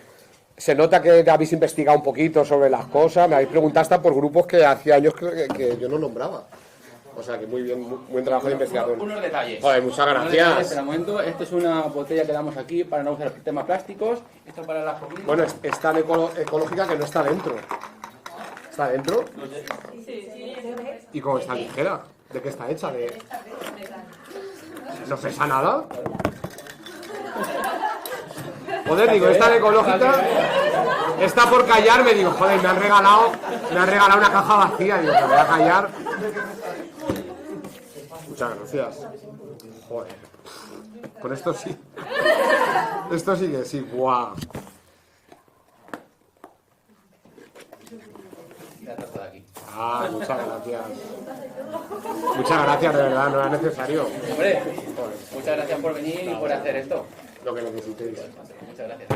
Se nota que habéis investigado un poquito sobre las cosas, me habéis preguntado hasta por grupos que hacía años que yo no nombraba. O sea que muy bien, muy buen trabajo de investigación. Unos detalles. Joder, muchas gracias. Espera un momento, esta es una botella que damos aquí para no usar temas plásticos. Esto para las comidas. Bueno, es tan ecológica que no está dentro. ¿Está dentro? Sí. ¿Y cómo está ligera? ¿De qué está hecha? ¿No pesa nada? Joder, digo, esta ecológica está por callarme, digo, joder, me han regalado una caja vacía, digo, me voy a callar. Muchas gracias. Joder. Con esto sí. Esto sí que sí, guau. Muchas gracias. Muchas gracias, de verdad, no era necesario. Hombre, muchas gracias por venir y por hacer esto. Lo que necesitéis. Muchas gracias.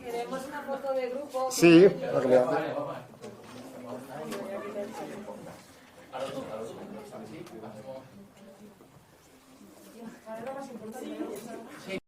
Queremos una foto de grupo. Sí, lo que me hace. Ahora lo más importante.